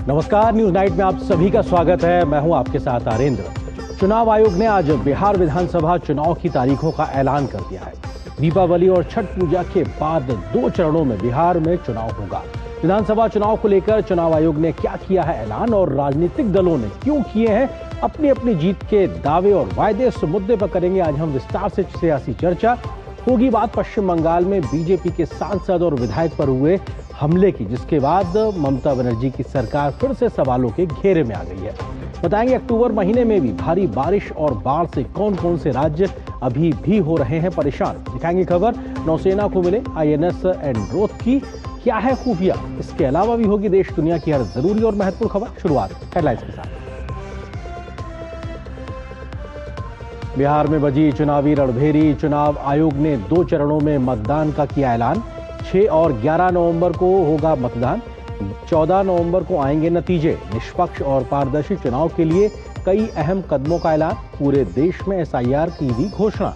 नमस्कार, news night में आप सभी का स्वागत है। मैं हूं आपके साथ आरेंद्र। चुनाव आयोग ने आज बिहार विधानसभा चुनाव की तारीखों का ऐलान कर दिया है। दीपावली और छठ पूजा के बाद 2 चरणों में बिहार में चुनाव होगा। विधानसभा चुनाव को लेकर चुनाव आयोग ने क्या किया है ऐलान और राजनीतिक दलों ने क्यों किए हैं अपनी अपनी जीत के दावे और वायदे, इस मुद्दे पर करेंगे आज हम विस्तार से सियासी चर्चा। होगी बात पश्चिम बंगाल में बीजेपी के सांसद और विधायक पर हुए हमले की, जिसके बाद ममता बनर्जी की सरकार फिर से सवालों के घेरे में आ गई है। बताएंगे अक्टूबर महीने में भी भारी बारिश और बाढ़ से कौन कौन से राज्य अभी भी हो रहे हैं परेशान। दिखाएंगे खबर नौसेना को मिले INS एंड्रोथ की क्या है खूफिया। इसके अलावा भी होगी देश दुनिया की हर जरूरी और महत्वपूर्ण खबर। शुरुआत हेडलाइंस के साथ। बिहार में बजी चुनावी रणभेरी। चुनाव आयोग ने 2 चरणों में मतदान का किया ऐलान। 6 और 11 नवंबर को होगा मतदान। 14 नवंबर को आएंगे नतीजे। निष्पक्ष और पारदर्शी चुनाव के लिए कई अहम कदमों का ऐलान। पूरे देश में SIR की भी घोषणा।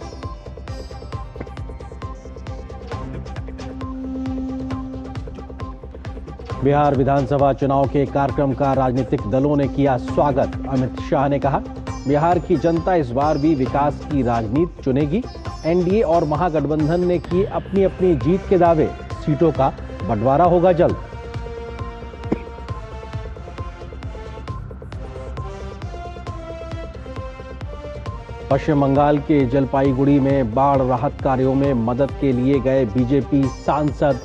बिहार विधानसभा चुनाव के कार्यक्रम का राजनीतिक दलों ने किया स्वागत। अमित शाह ने कहा, बिहार की जनता इस बार भी विकास की राजनीति चुनेगी। NDA और महागठबंधन ने किए अपनी अपनी जीत के दावे। सीटों का बंटवारा होगा जल्द। पश्चिम बंगाल के जलपाईगुड़ी में बाढ़ राहत कार्यों में मदद के लिए गए बीजेपी सांसद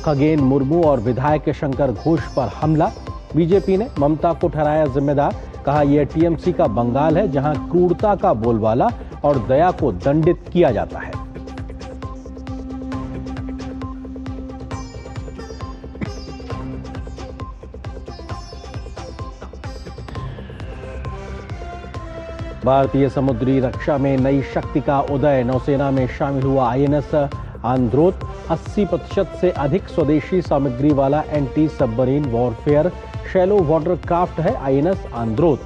खगेन मुर्मू और विधायक शंकर घोष पर हमला। बीजेपी ने ममता को ठहराया जिम्मेदार। कहा, यह TMC का बंगाल है जहां क्रूरता का बोलबाला और दया को दंडित किया जाता है। भारतीय समुद्री रक्षा में नई शक्ति का उदय। नौसेना में शामिल हुआ INS एंड्रोथ 80% से अधिक स्वदेशी सामग्री वाला anti submarine warfare shallow water craft है INS एंड्रोथ।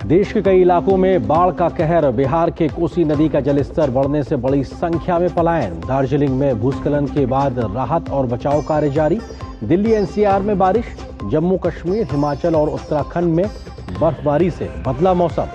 देश के कई इलाकों में बाढ़ का कहर। बिहार के कोसी नदी का जलस्तर बढ़ने से बड़ी संख्या में पलायन। दार्जिलिंग में भूस्खलन के बाद राहत और बचाव कार्य जारी। दिल्ली NCR में बारिश। जम्मू कश्मीर, हिमाचल और उत्तराखंड में बर्फबारी से बदला मौसम।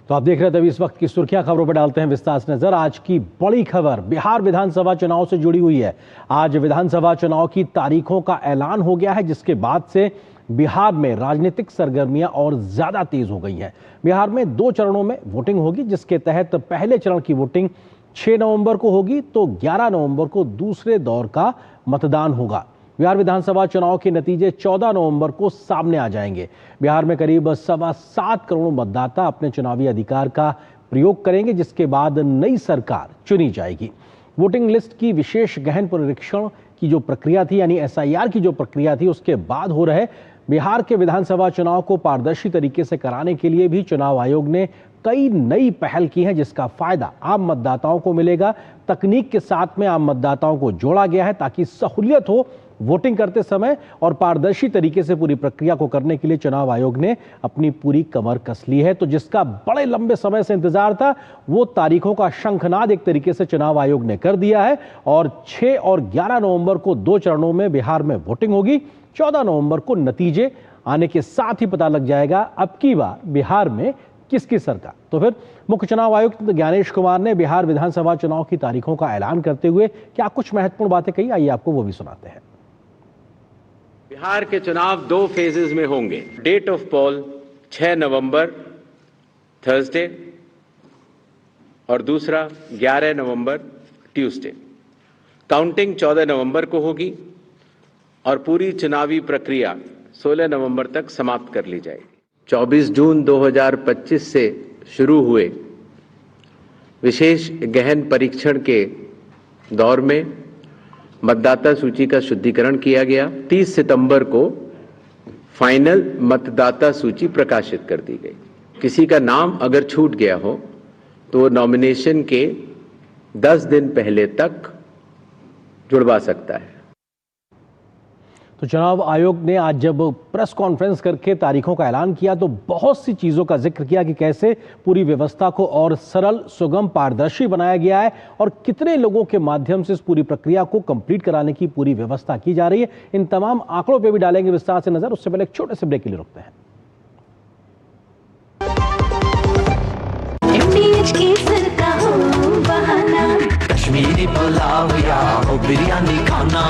तो आप देख रहे थे अभी इस वक्त की सुर्खियां। खबरों पर डालते हैं विस्तार से नजर। आज की बड़ी खबर बिहार विधानसभा चुनाव से जुड़ी हुई है। आज विधानसभा चुनाव की तारीखों का ऐलान हो गया है, जिसके बाद से बिहार में राजनीतिक सरगर्मियां और ज्यादा तेज हो गई हैं। बिहार में 2 चरणों में वोटिंग होगी, जिसके तहत पहले चरण की वोटिंग 6 नवंबर को होगी तो 11 नवंबर को दूसरे दौर का मतदान होगा। बिहार विधानसभा चुनाव के नतीजे 14 नवंबर को सामने आ जाएंगे। बिहार में करीब 7.25 करोड़ मतदाता अपने चुनावी अधिकार का प्रयोग करेंगे, जिसके बाद नई सरकार चुनी जाएगी। वोटिंग लिस्ट की विशेष गहन पुनरीक्षण की जो प्रक्रिया थी, यानी SIR की जो प्रक्रिया थी, उसके बाद हो रहे बिहार के विधानसभा चुनाव को पारदर्शी तरीके से कराने के लिए भी चुनाव आयोग ने कई नई पहल की है, जिसका फायदा आम मतदाताओं को मिलेगा। तकनीक के साथ में आम मतदाताओं को जोड़ा गया है ताकि सहूलियत हो वोटिंग करते समय, और पारदर्शी तरीके से पूरी प्रक्रिया को करने के लिए चुनाव आयोग ने अपनी पूरी कमर कस ली है। तो जिसका बड़े लंबे समय से इंतजार था, वो तारीखों का शंखनाद एक तरीके से चुनाव आयोग ने कर दिया है। और 6 और 11 नवंबर को 2 चरणों में बिहार में वोटिंग होगी। 14 नवंबर को नतीजे आने के साथ ही पता लग जाएगा अब की बार बिहार में किसकी सरकार। तो फिर मुख्य चुनाव आयुक्त ज्ञानेश कुमार ने बिहार विधानसभा चुनाव की तारीखों का ऐलान करते हुए क्या कुछ महत्वपूर्ण बातें कही, आइए आपको वो भी सुनाते हैं। बिहार के चुनाव 2 फेजेस में होंगे। डेट ऑफ पोल 6 नवंबर थर्सडे और दूसरा 11 नवंबर ट्यूसडे। काउंटिंग 14 नवंबर को होगी और पूरी चुनावी प्रक्रिया 16 नवंबर तक समाप्त कर ली जाएगी। 24 जून 2025 से शुरू हुए विशेष गहन परीक्षण के दौर में मतदाता सूची का शुद्धिकरण किया गया। 30 सितंबर को फाइनल मतदाता सूची प्रकाशित कर दी गई। किसी का नाम अगर छूट गया हो तो नॉमिनेशन के 10 दिन पहले तक जुड़वा सकता है। तो चुनाव आयोग ने आज जब प्रेस कॉन्फ्रेंस करके तारीखों का ऐलान किया तो बहुत सी चीजों का जिक्र किया कि कैसे पूरी व्यवस्था को और सरल, सुगम, पारदर्शी बनाया गया है और कितने लोगों के माध्यम से इस पूरी प्रक्रिया को कंप्लीट कराने की पूरी व्यवस्था की जा रही है। इन तमाम आंकड़ों पर भी डालेंगे विस्तार से नजर। उससे पहले एक छोटे से ब्रेक के लिए रुकते हैं। कश्मीरी पुलाव या हो बिरयानी खाना,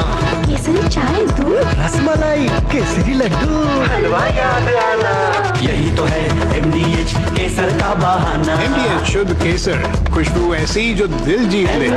केसरी चाय दूध, रसमलाई, केसरी लड्डू, हलवा याद आना, यही तो है MDH केसर का बहाना। MDH शुद्ध केसर, खुशबू ऐसी जो दिल जीत ले।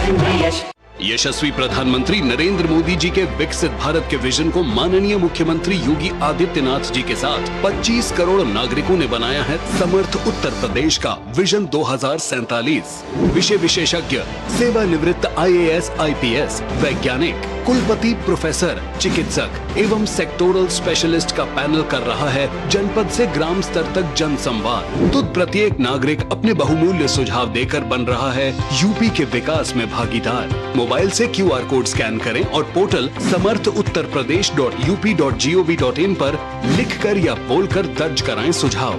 MDH। यशस्वी प्रधानमंत्री नरेंद्र मोदी जी के विकसित भारत के विजन को माननीय मुख्यमंत्री योगी आदित्यनाथ जी के साथ 25 करोड़ नागरिकों ने बनाया है समर्थ उत्तर प्रदेश का विजन 2047। विषय विशेषज्ञ, सेवानिवृत्त IAS, IPS, वैज्ञानिक, कुलपति, प्रोफेसर, चिकित्सक एवं सेक्टोरल स्पेशलिस्ट का पैनल कर रहा है जनपद से ग्राम स्तर तक जन संवाद। तो प्रत्येक नागरिक अपने बहुमूल्य सुझाव देकर बन रहा है यूपी के विकास में भागीदार। मोबाइल से QR कोड स्कैन करें और पोर्टल samarthuttarpradesh.up.gov.in पर लिखकर या बोलकर दर्ज कराएं सुझाव।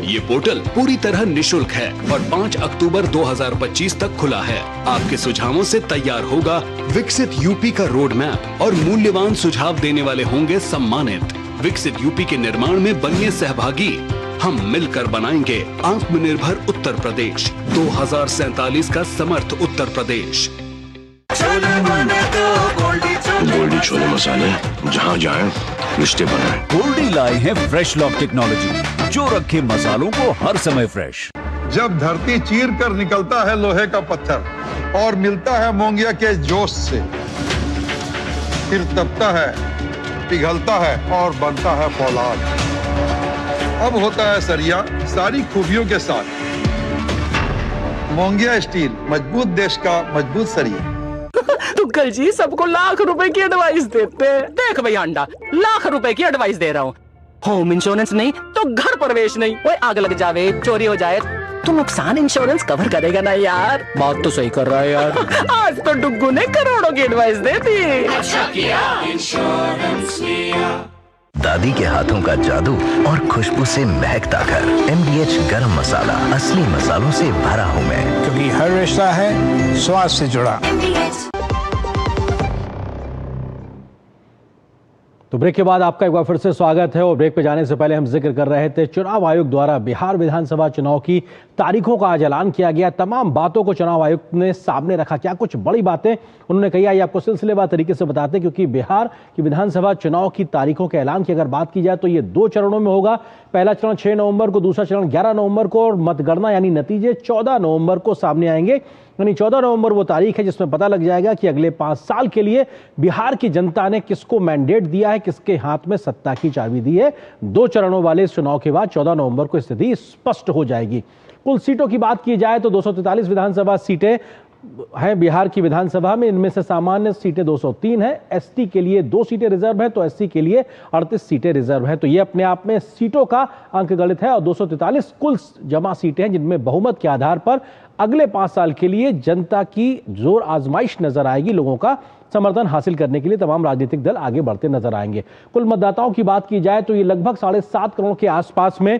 ये पोर्टल पूरी तरह निशुल्क है और 5 अक्टूबर 2025 तक खुला है। आपके सुझावों से तैयार होगा विकसित यूपी का रोड मैप और मूल्यवान सुझाव देने वाले होंगे सम्मानित। विकसित यूपी के निर्माण में बनिए सहभागी। हम मिलकर बनाएंगे आत्मनिर्भर उत्तर प्रदेश 2047 का समर्थ उत्तर प्रदेश। गोल्डी छोले मसाले, जहाँ जाए रिश्ते बनाए। गोल्डी लाए हैं फ्रेश लॉक टेक्नोलॉजी जो रखे मसालों को हर समय फ्रेश। जब धरती चीर कर निकलता है लोहे का पत्थर और मिलता है मोंगिया के जोश से, फिर तपता है, पिघलता है और बनता है फौलाद। अब होता है सरिया सारी खूबियों के साथ। मोंगिया स्टील, मजबूत देश का मजबूत सरिया। तुक्कल जी सबको लाख रुपए की एडवाइस देते हैं। देख भाई अंडा, लाख रुपए की एडवाइस दे रहा हूँ। होम इंश्योरेंस नहीं तो घर प्रवेश नहीं। ओए आग लग जावे, चोरी हो जाए तो नुकसान इंश्योरेंस कवर करेगा ना यार। बात तो सही कर रहा है यार। आज तो डुग्गू ने करोड़ों की एडवाइस दे दी। अच्छा किया इंश्योरेंस लिया। दादी के हाथों का जादू और खुशबू से महकता घर। MDH गरम मसाला, असली मसालों से भरा हूँ मैं, क्योंकि हर रिश्ता है स्वाद से जुड़ा। तो ब्रेक के बाद आपका एक बार फिर से स्वागत है। और ब्रेक पे जाने से पहले हम जिक्र कर रहे थे चुनाव आयोग द्वारा बिहार विधानसभा चुनाव की तारीखों का आज ऐलान किया गया। तमाम बातों को चुनाव आयोग ने सामने रखा। क्या कुछ बड़ी बातें उन्होंने कही, आइए आपको सिलसिलेवार तरीके से बताते हैं। क्योंकि बिहार की विधानसभा चुनाव की तारीखों के ऐलान की अगर बात की जाए तो ये 2 चरणों में होगा। पहला चरण 6 नवंबर को, दूसरा चरण 11 नवंबर को और मतगणना यानी नतीजे 14 नवंबर को सामने आएंगे। यानी 14 नवंबर वो तारीख है जिसमें पता लग जाएगा कि अगले 5 साल के लिए बिहार की जनता ने किसको मैंडेट दिया है, किसके हाथ में सत्ता की चाबी दी है। 2 चरणों वाले इस चुनाव के बाद 14 नवंबर को स्थिति स्पष्ट हो जाएगी। कुल सीटों की बात की जाए तो 243 विधानसभा सीटें हैं बिहार की विधानसभा में। इनमें से सामान्य सीटें 203 हैं, ST के लिए 2 सीटें रिजर्व हैं तो SC के लिए 38 सीटें रिजर्व हैं। तो ये अपने आप में सीटों का अंक गणित है। और 243 कुल जमा सीटें हैं जिनमें बहुमत के आधार पर अगले 5 साल के लिए जनता की जोर आजमाइश नजर आएगी। लोगों का समर्थन हासिल करने के लिए तमाम राजनीतिक दल आगे बढ़ते नजर आएंगे। कुल मतदाताओं की बात की जाए तो ये लगभग 7.5 करोड़ के आसपास में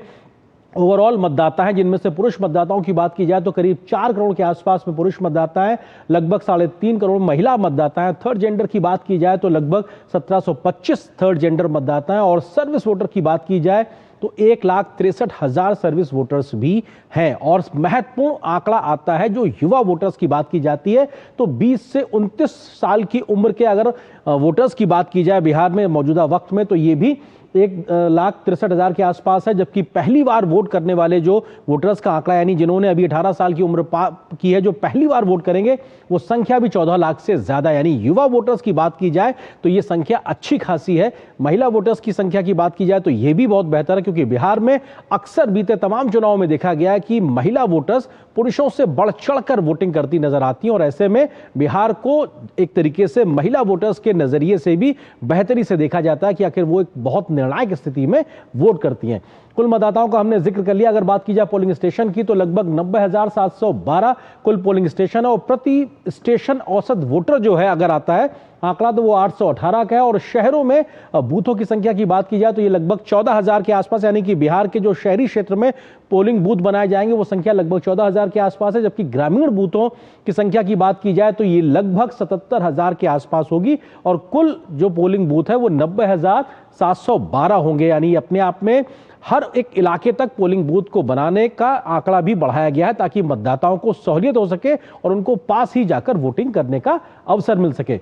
ओवरऑल मतदाता हैं, जिनमें से पुरुष मतदाताओं की बात की जाए तो करीब 4 करोड़ के आसपास में पुरुष मतदाता हैं, लगभग 3.5 करोड़ महिला मतदाता हैं। थर्ड जेंडर की बात की जाए तो लगभग 1725 थर्ड जेंडर मतदाता हैं। और सर्विस वोटर की बात की जाए तो 1,63,000 सर्विस वोटर्स भी हैं। और महत्वपूर्ण आंकड़ा आता है जो युवा वोटर्स की बात की जाती है तो 20 से 29 साल की उम्र के अगर वोटर्स की बात की जाए बिहार में मौजूदा वक्त में तो ये भी 1,63,000 के आसपास है। जबकि पहली बार वोट करने वाले जो वोटर्स का आंकड़ा यानी जिन्होंने अभी 18 साल की उम्र की है, जो पहली बार वोट करेंगे वो संख्या भी 14 लाख से ज्यादा। यानी युवा वोटर्स की बात की जाए तो ये संख्या अच्छी खासी है। महिला वोटर्स की संख्या की बात की जाए तो ये भी बहुत बेहतर है, क्योंकि बिहार में अक्सर बीते तमाम चुनावों में देखा गया है कि महिला वोटर्स पुरुषों से बढ़ चढ़कर वोटिंग करती नजर आती हैं। और ऐसे में बिहार को एक तरीके से महिला वोटर्स के नजरिए से भी बेहतरी से देखा जाता है कि आखिर वो एक बहुत निर्णायक स्थिति में वोट करती हैं। कुल मतदाताओं का हमने जिक्र कर लिया। अगर बात की जाए पोलिंग स्टेशन की तो लगभग 90,712 कुल पोलिंग स्टेशन है और प्रति स्टेशन औसत वोटर जो है अगर आता है आंकड़ा तो वो 818 का है। और शहरों में बूथों की संख्या की बात की जाए तो ये लगभग 14,000 के आसपास, यानी कि बिहार के जो शहरी क्षेत्र में पोलिंग बूथ बनाए जाएंगे वो संख्या लगभग 14,000 के आसपास है, जबकि ग्रामीण बूथों की संख्या की बात की जाए तो ये लगभग 77,000 के आसपास होगी और कुल जो पोलिंग बूथ है वो 90,712 होंगे। यानी अपने आप में हर एक इलाके तक पोलिंग बूथ को बनाने का आंकड़ा भी बढ़ाया गया है ताकि मतदाताओं को सहूलियत हो सके और उनको पास ही जाकर वोटिंग करने का अवसर मिल सके।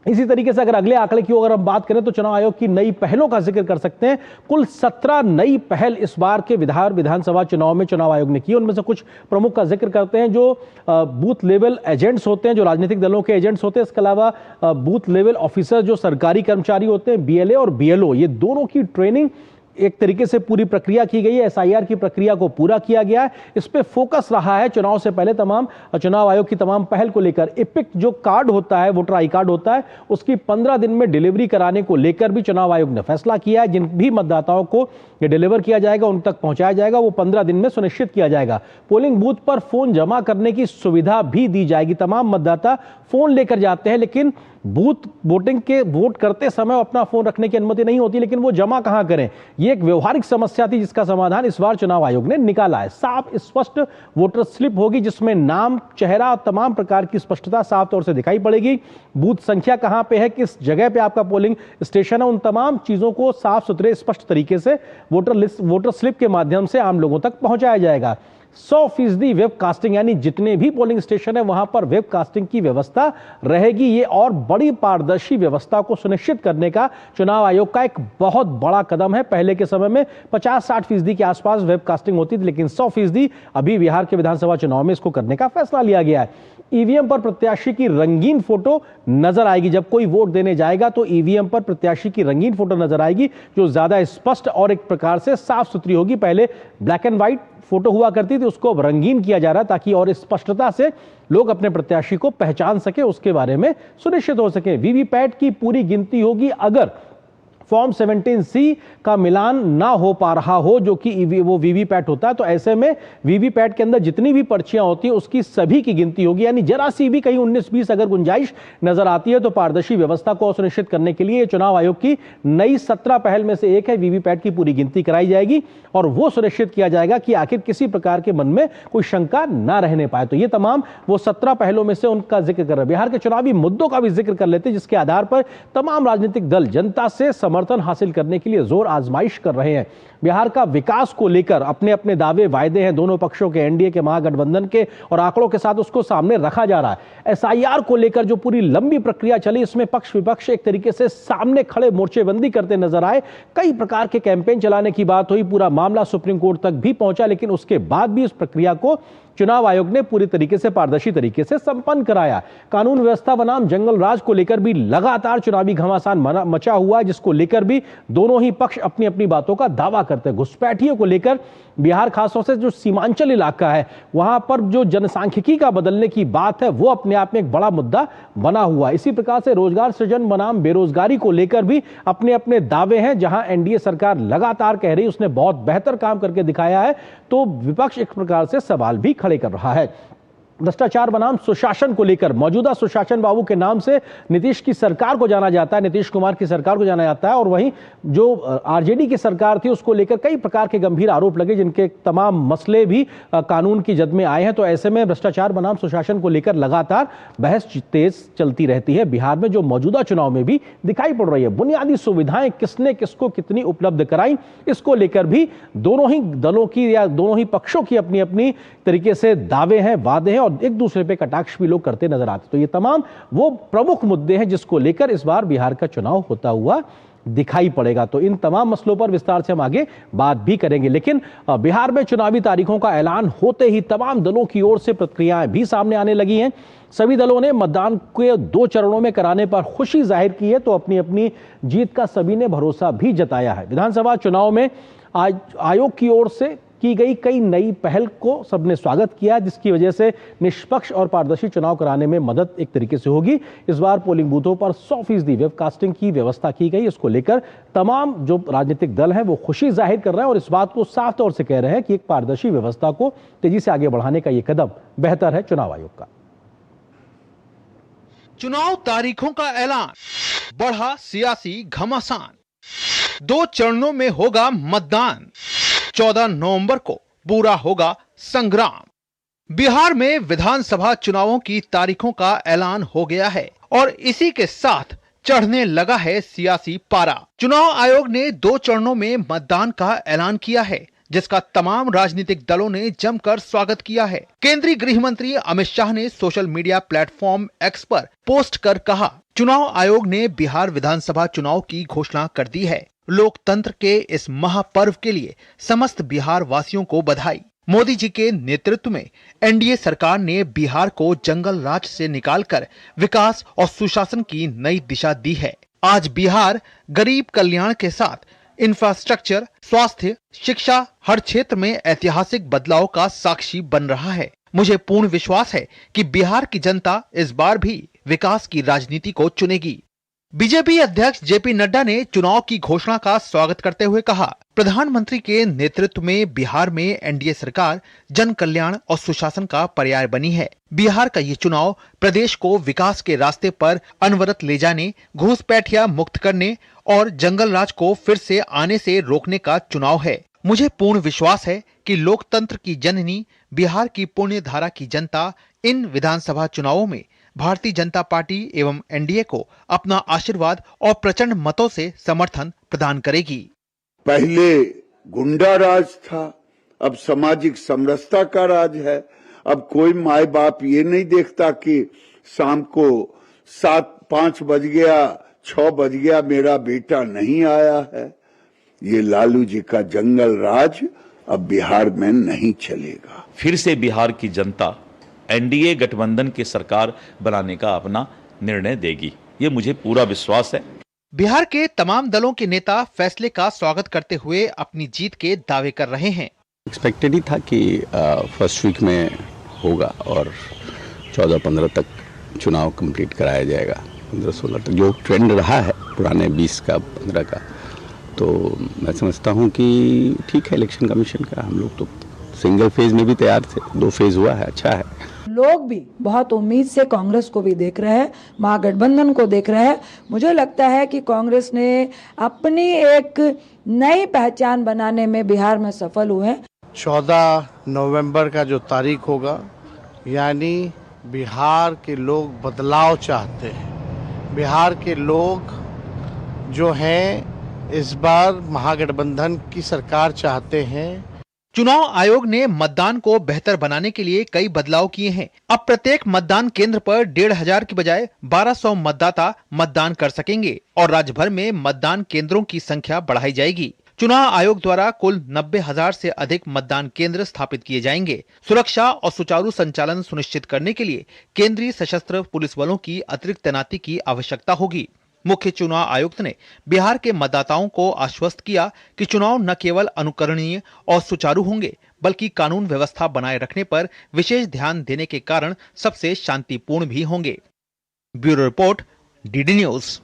इसी तरीके से अगर अगले आंकड़े की अगर हम बात करें तो चुनाव आयोग की नई पहलों का जिक्र कर सकते हैं। कुल 17 नई पहल इस बार के विधानसभा चुनाव में चुनाव आयोग ने की। उनमें से कुछ प्रमुख का जिक्र करते हैं। जो बूथ लेवल एजेंट्स होते हैं, जो राजनीतिक दलों के एजेंट्स होते हैं, इसके अलावा बूथ लेवल ऑफिसर जो सरकारी कर्मचारी होते हैं, बीएलए और बीएलओ, ये दोनों की ट्रेनिंग एक तरीके से पूरी प्रक्रिया की गई है। एसआईआर की प्रक्रिया को पूरा किया गया है। इस पे फोकस रहा है चुनाव से पहले तमाम चुनाव आयोग की तमाम पहल को लेकर। एपिक जो कार्ड होता है, वोटर आई कार्ड होता है, उसकी 15 दिन में डिलीवरी कराने को लेकर भी चुनाव आयोग ने फैसला किया है। जिन भी मतदाताओं को ये डिलीवर किया जाएगा, उन तक पहुंचाया जाएगा, वो 15 दिन में सुनिश्चित किया जाएगा। पोलिंग बूथ पर फोन जमा करने की सुविधा भी दी जाएगी। तमाम मतदाता फोन लेकर जाते हैं, लेकिन बूथ वोटिंग के वोट करते समय अपना फोन रखने की अनुमति नहीं होती, लेकिन वो जमा कहां करें, ये एक व्यवहारिक समस्या थी जिसका समाधान इस बार चुनाव आयोग ने निकाला है। साफ स्पष्ट वोटर स्लिप होगी जिसमें नाम, चेहरा और तमाम प्रकार की स्पष्टता साफ तौर से दिखाई पड़ेगी। बूथ संख्या कहां पे है, किस जगह पे आपका पोलिंग स्टेशन है, उन तमाम चीजों को साफ सुथरे स्पष्ट तरीके से वोटर स्लिप के माध्यम से आम लोगों तक पहुंचाया जाएगा। 100% वेब कास्टिंग, यानी जितने भी पोलिंग स्टेशन है वहां पर वेब कास्टिंग की व्यवस्था रहेगी। ये और बड़ी पारदर्शी व्यवस्था को सुनिश्चित करने का चुनाव आयोग का एक बहुत बड़ा कदम है। पहले के समय में 50-60% के आसपास वेब कास्टिंग होती थी, लेकिन 100% अभी बिहार के विधानसभा चुनाव में इसको करने का फैसला लिया गया है। ईवीएम पर प्रत्याशी की रंगीन फोटो नजर आएगी। जब कोई वोट देने जाएगा तो ईवीएम पर प्रत्याशी की रंगीन फोटो नजर आएगी जो ज्यादा स्पष्ट और एक प्रकार से साफ सुथरी होगी। पहले ब्लैक एंड व्हाइट फोटो हुआ करती थी, उसको अब रंगीन किया जा रहा है ताकि और स्पष्टता से लोग अपने प्रत्याशी को पहचान सके, उसके बारे में सुनिश्चित हो सके। वीवीपैट की पूरी गिनती होगी अगर फॉर्म 17C का मिलान ना हो पा रहा हो, जो कि वो वीवीपैट होता है, तो ऐसे में वीवीपैट के अंदर जितनी भी पर्चियां होती हैं उसकी सभी की गिनती होगी। यानी जरा सी भी कहीं 19-20 अगर गुंजाइश नजर आती है तो पारदर्शी व्यवस्था को सुनिश्चित करने के लिए चुनाव आयोग की नई 17 पहल में से एक है। वीवीपैट की पूरी गिनती कराई जाएगी और वो सुनिश्चित किया जाएगा कि आखिर किसी प्रकार के मन में कोई शंका ना रहने पाए। तो ये तमाम वो 17 पहलों में से उनका जिक्र कर रहे हैं। बिहार के चुनावी मुद्दों का भी जिक्र कर लेते हैं जिसके आधार पर तमाम राजनीतिक दल जनता से समर्थन हासिल करने के लिए जोर आजमाइश कर रहे हैं। बिहार का विकास को लेकर अपने अपने दावे वायदे हैं दोनों पक्षों के, एनडीए के, महागठबंधन के, और आंकड़ों के साथ उसको सामने रखा जा रहा है। एसआईआर को लेकर जो पूरी लंबी प्रक्रिया चली, इसमें पक्ष विपक्ष एक तरीके से सामने खड़े मोर्चेबंदी करते नजर आए। कई प्रकार के कैंपेन चलाने की बात हुई, पूरा मामला सुप्रीम कोर्ट तक भी पहुंचा, लेकिन उसके बाद भी इस प्रक्रिया को चुनाव आयोग ने पूरी तरीके से पारदर्शी तरीके से संपन्न कराया। कानून व्यवस्था बनाम जंगल राज को लेकर भी लगातार चुनावी घमासान मचा हुआ है, जिसको लेकर भी दोनों ही पक्ष अपनी अपनी बातों का दावा करते हैं। घुसपैठियों को लेकर बिहार खासतौर से जो सीमांचल इलाका है वहां पर जो जनसांख्यिकी का बदलने की बात है वो अपने आप में एक बड़ा मुद्दा बना हुआ है। इसी प्रकार से रोजगार सृजन बनाम बेरोजगारी को लेकर भी अपने अपने दावे हैं। जहां एनडीए सरकार लगातार कह रही उसने बहुत बेहतर काम करके दिखाया है, तो विपक्ष एक प्रकार से सवाल भी खड़े कर रहा है। भ्रष्टाचार बनाम सुशासन को लेकर मौजूदा सुशासन बाबू के नाम से नीतीश की सरकार को जाना जाता है, नीतीश कुमार की सरकार को जाना जाता है, और वहीं जो आरजेडी की सरकार थी उसको लेकर कई प्रकार के गंभीर आरोप लगे जिनके तमाम मसले भी कानून की जद में आए हैं। तो ऐसे में भ्रष्टाचार बनाम सुशासन को लेकर लगातार बहस तेज चलती रहती है। बिहार में जो मौजूदा चुनाव में भी दिखाई पड़ रही है, बुनियादी सुविधाएं किसने किसको कितनी उपलब्ध कराई, इसको लेकर भी दोनों ही दलों की या दोनों ही पक्षों की अपनी अपनी तरीके से दावे हैं, वादे हैं, और एक दूसरे पे कटाक्ष भी लोग करते नजर आते। तो ये तमाम वो प्रमुख मुद्दे हैं जिसको लेकर इस बार बिहार का चुनाव होता हुआ दिखाई पड़ेगा। तो इन तमाम मसलों पर विस्तार से हम आगे बात भी करेंगे, लेकिन बिहार में चुनावी तारीखों का ऐलान होते ही तमाम दलों की ओर से प्रतिक्रियाएं भी सामने आने लगी हैं। सभी दलों ने मतदान के 2 चरणों में कराने पर खुशी जाहिर की है, तो अपनी अपनी जीत का सभी ने भरोसा भी जताया है। विधानसभा चुनाव में आज आयोग की ओर से की गई कई नई पहल को सबने स्वागत किया, जिसकी वजह से निष्पक्ष और पारदर्शी चुनाव कराने में मदद एक तरीके से होगी। इस बार पोलिंग बूथों पर 100% वेबकास्टिंग की व्यवस्था की गई। इसको लेकर तमाम जो राजनीतिक दल हैं वो खुशी जाहिर कर रहे हैं और इस बात को साफ तौर से कह रहे हैं कि एक पारदर्शी व्यवस्था को तेजी से आगे बढ़ाने का यह कदम बेहतर है चुनाव आयोग का। चुनाव तारीखों का ऐलान, बढ़ा सियासी घमासान। 2 चरणों में होगा मतदान, 14 नवंबर को पूरा होगा संग्राम। बिहार में विधानसभा चुनावों की तारीखों का ऐलान हो गया है और इसी के साथ चढ़ने लगा है सियासी पारा। चुनाव आयोग ने 2 चरणों में मतदान का ऐलान किया है, जिसका तमाम राजनीतिक दलों ने जमकर स्वागत किया है। केंद्रीय गृह मंत्री अमित शाह ने सोशल मीडिया प्लेटफॉर्म एक्स पर पोस्ट कर कहा, चुनाव आयोग ने बिहार विधानसभा चुनाव की घोषणा कर दी है। लोकतंत्र के इस महापर्व के लिए समस्त बिहार वासियों को बधाई। मोदी जी के नेतृत्व में एनडीए सरकार ने बिहार को जंगल राज से निकालकर विकास और सुशासन की नई दिशा दी है। आज बिहार गरीब कल्याण के साथ इंफ्रास्ट्रक्चर, स्वास्थ्य, शिक्षा, हर क्षेत्र में ऐतिहासिक बदलाव का साक्षी बन रहा है। मुझे पूर्ण विश्वास है कि बिहार की जनता इस बार भी विकास की राजनीति को चुनेगी। बीजेपी अध्यक्ष जेपी नड्डा ने चुनाव की घोषणा का स्वागत करते हुए कहा, प्रधानमंत्री के नेतृत्व में बिहार में एनडीए सरकार जन कल्याण और सुशासन का पर्याय बनी है। बिहार का ये चुनाव प्रदेश को विकास के रास्ते पर अनवरत ले जाने, घूसपैठिया मुक्त करने और जंगल राज को फिर से आने से रोकने का चुनाव है। मुझे पूर्ण विश्वास है कि लोकतंत्र की जननी बिहार की पुण्य धारा की जनता इन विधानसभा चुनावों में भारतीय जनता पार्टी एवं एनडीए को अपना आशीर्वाद और प्रचंड मतों से समर्थन प्रदान करेगी। पहले गुंडा राज था, अब सामाजिक समरसता का राज है। अब कोई माए बाप ये नहीं देखता कि शाम को 5 बज गया, 6 बज गया, मेरा बेटा नहीं आया है। ये लालू जी का जंगल राज अब बिहार में नहीं चलेगा। फिर से बिहार की जनता एनडीए गठबंधन की सरकार बनाने का अपना निर्णय देगी, ये मुझे पूरा विश्वास है। बिहार के तमाम दलों के नेता फैसले का स्वागत करते हुए अपनी जीत के दावे कर रहे हैं। एक्सपेक्टेड ही था कि फर्स्ट वीक में होगा और 14-15 तक चुनाव कंप्लीट कराया जाएगा, 15-16 तक जो ट्रेंड रहा है पुराने 20 का 15 का। तो मैं समझता हूं कि ठीक है, इलेक्शन कमीशन का हम लोग तो सिंगल फेज में भी तैयार थे, 2 फेज हुआ है, अच्छा है। लोग भी बहुत उम्मीद से कांग्रेस को भी देख रहे हैं, महागठबंधन को देख रहे हैं। मुझे लगता है कि कांग्रेस ने अपनी एक नई पहचान बनाने में बिहार में सफल हुए हैं। 14 नवंबर का जो तारीख होगा, यानी बिहार के लोग बदलाव चाहते हैं। बिहार के लोग जो हैं इस बार महागठबंधन की सरकार चाहते हैं। चुनाव आयोग ने मतदान को बेहतर बनाने के लिए कई बदलाव किए हैं। अब प्रत्येक मतदान केंद्र पर 1500 की बजाय 1200 मतदाता मतदान कर सकेंगे और राज्य भर में मतदान केंद्रों की संख्या बढ़ाई जाएगी। चुनाव आयोग द्वारा कुल 90,000 से अधिक मतदान केंद्र स्थापित किए जाएंगे। सुरक्षा और सुचारू संचालन सुनिश्चित करने के लिए केंद्रीय सशस्त्र पुलिस बलों की अतिरिक्त तैनाती की आवश्यकता होगी। मुख्य चुनाव आयुक्त ने बिहार के मतदाताओं को आश्वस्त किया कि चुनाव न केवल अनुकरणीय और सुचारू होंगे, बल्कि कानून व्यवस्था बनाए रखने पर विशेष ध्यान देने के कारण सबसे शांतिपूर्ण भी होंगे। Bureau report, DD news.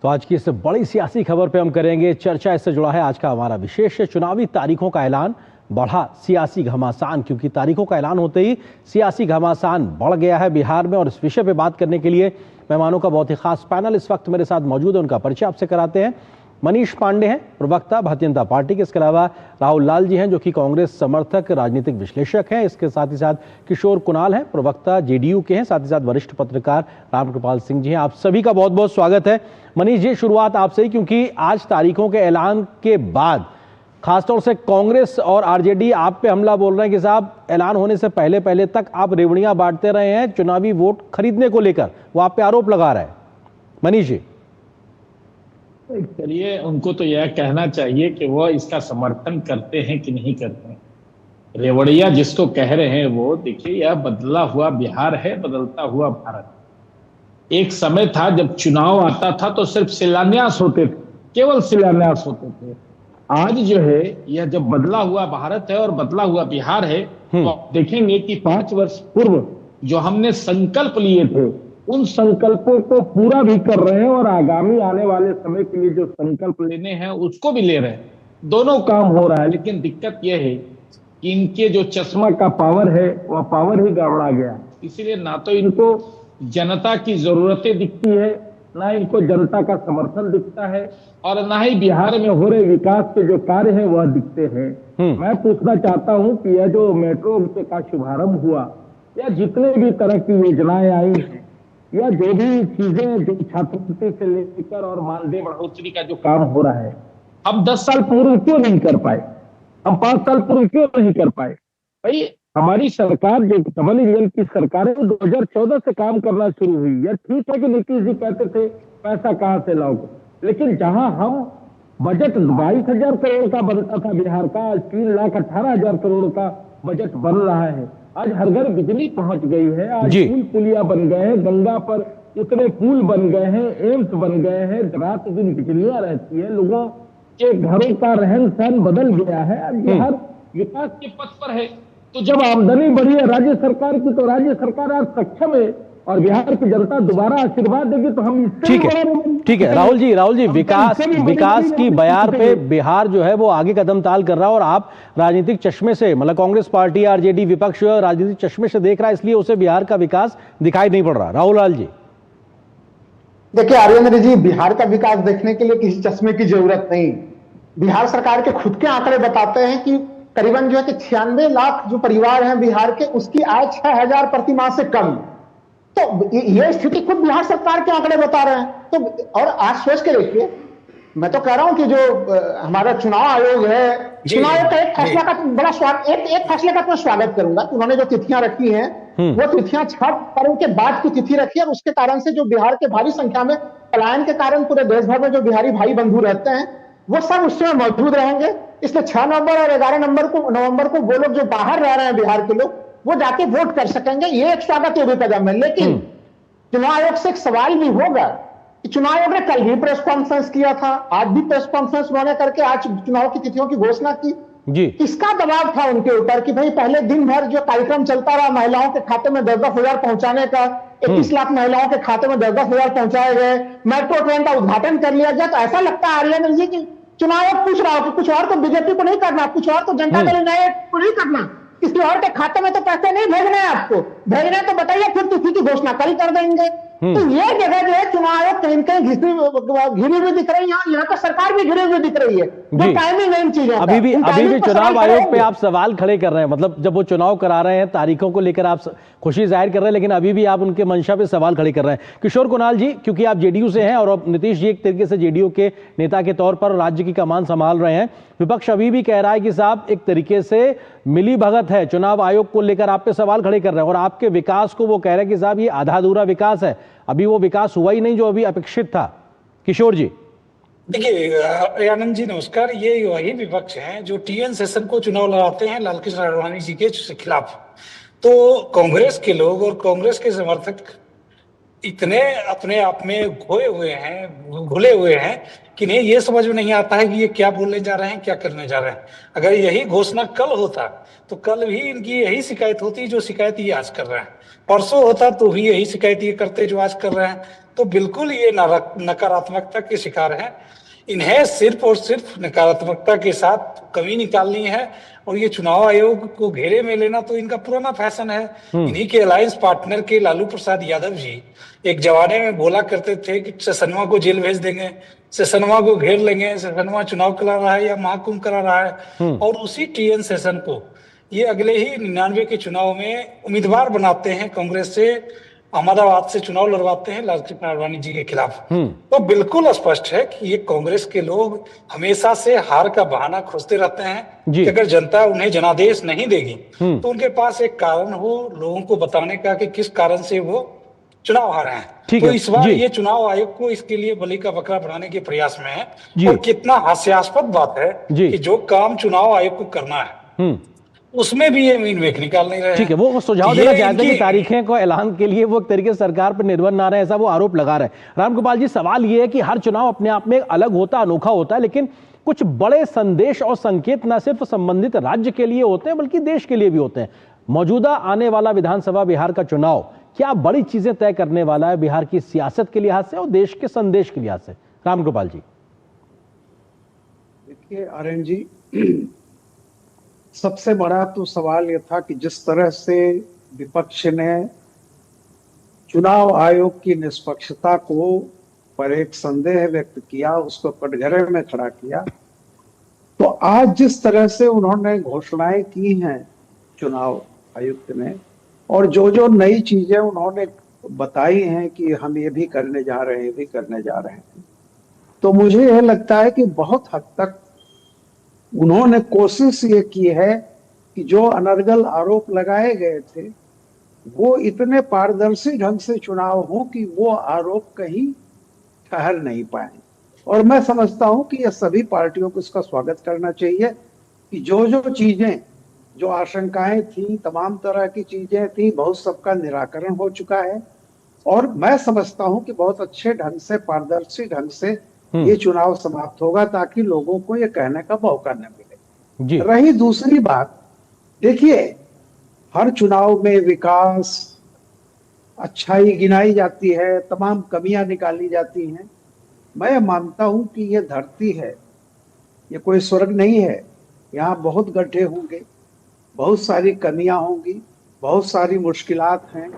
तो आज की इस बड़ी सियासी खबर पे हम करेंगे चर्चा। इससे जुड़ा है आज का हमारा विशेष चुनावी तारीखों का ऐलान, बढ़ा सियासी घमासान, क्योंकि तारीखों का ऐलान होते ही सियासी घमासान बढ़ गया है बिहार में। और इस विषय पे बात करने के लिए मेहमानों का बहुत ही खास पैनल इस वक्त मेरे साथ मौजूद है। उनका परिचय आपसे कराते हैं। मनीष पांडे हैं, प्रवक्ता भारतीय जनता पार्टी के। इसके अलावा राहुल लाल जी हैं, जो कि कांग्रेस समर्थक राजनीतिक विश्लेषक हैं। इसके साथ ही साथ किशोर कुणाल हैं, प्रवक्ता जेडीयू के हैं। साथ ही साथ वरिष्ठ पत्रकार रामकृपाल सिंह जी हैं। आप सभी का बहुत बहुत स्वागत है। मनीष जी, शुरुआत आपसे ही, क्योंकि आज तारीखों के ऐलान के बाद खासतौर से कांग्रेस और आरजेडी आप पे हमला बोल रहे हैं कि साहब ऐलान होने से पहले पहले तक आप रेवड़ियां बांटते रहे हैं चुनावी वोट खरीदने को लेकर, वो आप पे आरोप लगा रहा है। मनीष जी, करिए, उनको तो यह कहना चाहिए कि वो इसका समर्थन करते हैं कि नहीं करते हैं। रेवड़िया जिसको कह रहे हैं वो, देखिए, यह बदला हुआ बिहार है, बदलता हुआ भारत। एक समय था जब चुनाव आता था तो सिर्फ शिलान्यास होते थे, केवल शिलान्यास होते थे। आज जो है यह जब बदला हुआ भारत है और बदला हुआ बिहार है, तो आप देखेंगे कि 5 वर्ष पूर्व जो हमने संकल्प लिए थे उन संकल्पों को पूरा भी कर रहे हैं और आगामी आने वाले समय के लिए जो संकल्प लेने हैं उसको भी ले रहे हैं। दोनों काम हो रहा है, लेकिन दिक्कत यह है कि इनके जो चश्मा का पावर है वह पावर ही गड़बड़ा गया। इसीलिए ना तो इनको जनता की जरूरतें दिखती है, ना इनको जनता का समर्थन दिखता है, और ना ही बिहार में हो रहे विकास के जो कार्य है वह दिखते हैं। मैं पूछना चाहता हूं कि यह जो मेट्रो का शुभारंभ हुआ या जितने भी तरह की योजनाएं आई हैं या जो भी चीजें जो छात्रवृत्ति से लेकर और मानदेय बढ़ोतरी का जो काम हो रहा है, हम 10 साल पूर्व क्यों नहीं कर पाए? हम 5 साल पूर्व क्यों नहीं कर पाए? भाई हमारी सरकार जो डबल इंजन की सरकार है वो 2014 से काम करना शुरू हुई है। ठीक है कि नीतीश जी कहते थे पैसा कहां से लाओगे, लेकिन जहां हम बजट 22,000 करोड़ का बनता था बिहार का, आज 3,18,000 करोड़ का बजट बन रहा है। आज हर घर बिजली पहुंच गई है, आज पुल पुलिया बन गए हैं, गंगा पर इतने पुल बन गए हैं, एम्स बन गए हैं, रात दिन बिजलियां रहती है, लोगों के घरों का रहन सहन बदल गया है। आज बिहार विकास के पथ पर है। तो जब आमदनी बढ़ी है राज्य सरकार की, तो राज्य सरकार आज सक्षम है और बिहार की जनता दोबारा आशीर्वाद देगी तो हम इससे ठीक है राहुल जी विकास की बयार पे बिहार जो है वो आगे कदम ताल कर रहा है और आप राजनीतिक चश्मे से, मतलब कांग्रेस पार्टी, आरजेडी, विपक्ष राजनीतिक चश्मे से देख रहा है, इसलिए उसे बिहार का विकास दिखाई नहीं पड़ रहा। राहुल लाल जी देखिए आर्येंद्र जी, बिहार का विकास देखने के लिए किसी चश्मे की जरूरत नहीं। बिहार सरकार के खुद के आंकड़े बताते हैं कि करीबन जो है कि 96 लाख जो परिवार हैं बिहार के, उसकी आय 6,000 प्रति माह से कम। तो ये स्थिति खुद बिहार सरकार के आंकड़े बता रहे हैं। तो और आज सोच के देखिए, मैं तो कह रहा हूं कि जो हमारा चुनाव आयोग है, चुनाव आयोग का एक फैसला का बड़ा स्वागत, एक फैसले का मैं स्वागत करूंगा कि उन्होंने जो तिथियां रखी हैं वो तिथियां छठ पर्व के बाद की तिथि रखी है, और उसके कारण से जो बिहार के भारी संख्या में पलायन के कारण पूरे देश भर में जो बिहारी भाई बंधु रहते हैं वो सब उस समय मौजूद रहेंगे। इसलिए 6 नवंबर और 11 नवंबर को वो लोग जो बाहर रह रहे हैं बिहार के लोग, वो जाके वोट कर सकेंगे। ये एक स्वागत योग्य कदम है। लेकिन चुनाव आयोग से एक सवाल भी होगा कि चुनाव आयोग ने कल भी प्रेस कॉन्फ्रेंस किया था, आज भी प्रेस कॉन्फ्रेंस उन्होंने करके आज चुनाव की तिथियों की घोषणा की जी। किसका दबाव था उनके ऊपर कि भाई पहले दिन भर जो कार्यक्रम चलता रहा महिलाओं के खाते में 10-10 हजार पहुंचाने का, 21 लाख महिलाओं के खाते में 10-10 हजार पहुंचाए गए, मेट्रो ट्रेन का उद्घाटन कर लिया गया। तो ऐसा लगता है आर्यन जी की चुनाव आयोग पूछ रहा हो कि कुछ और तो बीजेपी को नहीं करना, कुछ और तो जनता दल यूनाइटेड को नहीं करना, किसी और के खाते में तो पैसे नहीं भेजने हैं, आपको भेजने तो बताइए, फिर तिथि की घोषणा कल कर देंगे। तो ये जगह जो है चुनाव आयोग कहीं कहीं घिरी हुई दिख रही है, यहाँ पर सरकार भी घिरी हुई दिख रही है। जो टाइमिंग है इन चीजों का, अभी भी चुनाव आयोग पे आप सवाल खड़े कर रहे हैं, मतलब जब वो चुनाव करा रहे हैं तारीखों को लेकर आप खुशी जाहिर कर रहे हैं, लेकिन अभी भी आप उनके मंशा पे सवाल खड़े कर रहे हैं। किशोर कुणाल जी, क्योंकि आप जेडीयू से हैं और अब नीतीश जी एक तरीके से जेडीयू के नेता के तौर पर राज्य की कमान संभाल रहे हैं, विपक्ष अभी भी कह रहा है कि साहब एक तरीके से मिली भगत है, चुनाव आयोग को लेकर आप पे सवाल खड़े कर रहे हैं और आपके विकास को वो कह रहे हैं कि साहब ये आधा अधूरा विकास है, अभी वो विकास हुआ ही नहीं जो अभी अपेक्षित था। किशोर जी देखिए, आनंद जी नमस्कार। ये वही विपक्ष हैं जो टीएन सेशन को चुनाव लड़ाते हैं लालकृष्ण आडवाणी जी के खिलाफ। तो कांग्रेस के लोग और कांग्रेस के समर्थक इतने अपने आप में घुले हुए हैं कि नहीं ये समझ में नहीं आता है कि ये क्या बोलने जा रहे हैं, क्या करने जा रहे हैं। अगर यही घोषणा कल होता तो कल भी इनकी यही शिकायत होती जो शिकायत ये आज कर रहे हैं, परसों होता तो भी यही शिकायत ये करते जो आज कर रहे हैं। तो बिल्कुल ये नकारात्मकता के शिकार हैं। इन्हें सिर्फ और सिर्फ नकारात्मकता के साथ कमी निकालनी है और ये चुनाव आयोग को घेरे में लेना तो इनका पुराना फैशन है। इन्हीं के अलायंस पार्टनर के लालू प्रसाद यादव जी एक जमाने में बोला करते थे कि सेशनवा को जेल भेज देंगे, सेशनवा को घेर लेंगे, सेशनवा चुनाव करा रहा है या महाकुंभ करा रहा है। और उसी टीएन सेशन को ये अगले ही 99 के चुनाव में उम्मीदवार बनाते हैं, कांग्रेस से अहमदाबाद से चुनाव लड़वाते हैं लालकृष्ण आडवाणी जी के खिलाफ। तो बिल्कुल स्पष्ट है कि ये कांग्रेस के लोग हमेशा से हार का बहाना खोजते रहते हैं कि अगर जनता उन्हें जनादेश नहीं देगी तो उनके पास एक कारण हो लोगों को बताने का कि किस कारण से वो चुनाव हारे हैं। तो इस बार ये चुनाव आयोग को इसके लिए बलि का बकरा बनाने के प्रयास में है। और कितना हास्यास्पद बात है कि जो काम चुनाव आयोग को करना है उसमें भी ये मीन मेख निकाल नहीं रहे। ठीक है, वो सुझाव देना चाहते हैं कि तारीखें को ऐलान के लिए वो एक तरीके से सरकार पर निर्भर ना रहे, ऐसा वो आरोप लगा रहे हैं। रामगोपाल जी, सवाल ये है कि हर चुनाव अपने आप में अलग होता, अनोखा होता है, लेकिन कुछ बड़े संदेश और संकेत न सिर्फ संबंधित राज्य के लिए होते हैं बल्कि देश के लिए भी होते हैं। मौजूदा आने वाला विधानसभा बिहार का चुनाव क्या बड़ी चीजें तय करने वाला है बिहार की सियासत के लिहाज से और देश के संदेश के लिहाज से? रामगोपाल जी। देखिए आर्यन जी, सबसे बड़ा तो सवाल यह था कि जिस तरह से विपक्ष ने चुनाव आयोग की निष्पक्षता को पर एक संदेह व्यक्त किया, उसको कटघरे में खड़ा किया, तो आज जिस तरह से उन्होंने घोषणाएं की हैं चुनाव आयुक्त ने, और जो जो नई चीजें उन्होंने बताई हैं कि हम ये भी करने जा रहे हैं, ये भी करने जा रहे हैं, तो मुझे यह लगता है कि बहुत हद तक उन्होंने कोशिश ये की है कि जो अनर्गल आरोप लगाए गए थे वो इतने पारदर्शी ढंग से चुनाव हो कि वो आरोप कहीं ठहर नहीं पाए। और मैं समझता हूं कि ये सभी पार्टियों को इसका स्वागत करना चाहिए कि जो जो चीजें, जो आशंकाएं थी, तमाम तरह की चीजें थी, बहुत सबका निराकरण हो चुका है। और मैं समझता हूं कि बहुत अच्छे ढंग से, पारदर्शी ढंग से ये चुनाव समाप्त होगा ताकि लोगों को ये कहने का मौका न मिले। रही दूसरी बात, देखिए हर चुनाव में विकास, अच्छाई गिनाई जाती है, तमाम कमियां निकाली जाती हैं। मैं मानता हूं कि ये धरती है, ये कोई स्वर्ग नहीं है। यहाँ बहुत गड्ढे होंगे, बहुत सारी कमियां होंगी, बहुत सारी मुश्किलात हैं।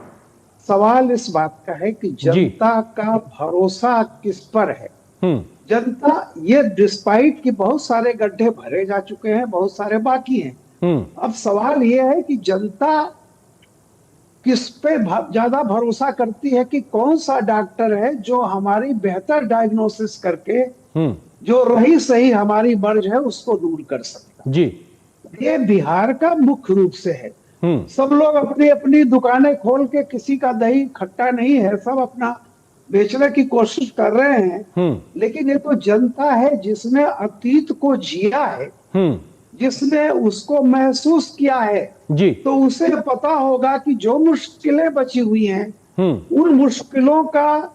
सवाल इस बात का है कि जनता का भरोसा किस पर है। जनता, ये डिस्पाइट कि बहुत सारे गड्ढे भरे जा चुके हैं, बहुत सारे बाकी हैं, अब सवाल ये है कि जनता किस पे ज्यादा भरोसा करती है कि कौन सा डॉक्टर है जो हमारी बेहतर डायग्नोसिस करके जो रही सही हमारी मर्ज है उसको दूर कर सकता। जी, ये बिहार का मुख्य रूप से है। सब लोग अपनी अपनी दुकानें खोल के, किसी का दही खट्टा नहीं है, सब अपना बेचने की कोशिश कर रहे हैं, लेकिन ये तो जनता है जिसने अतीत को जिया है, जिसने उसको महसूस किया है जी, तो उसे पता होगा कि जो मुश्किलें बची हुई हैं उन मुश्किलों का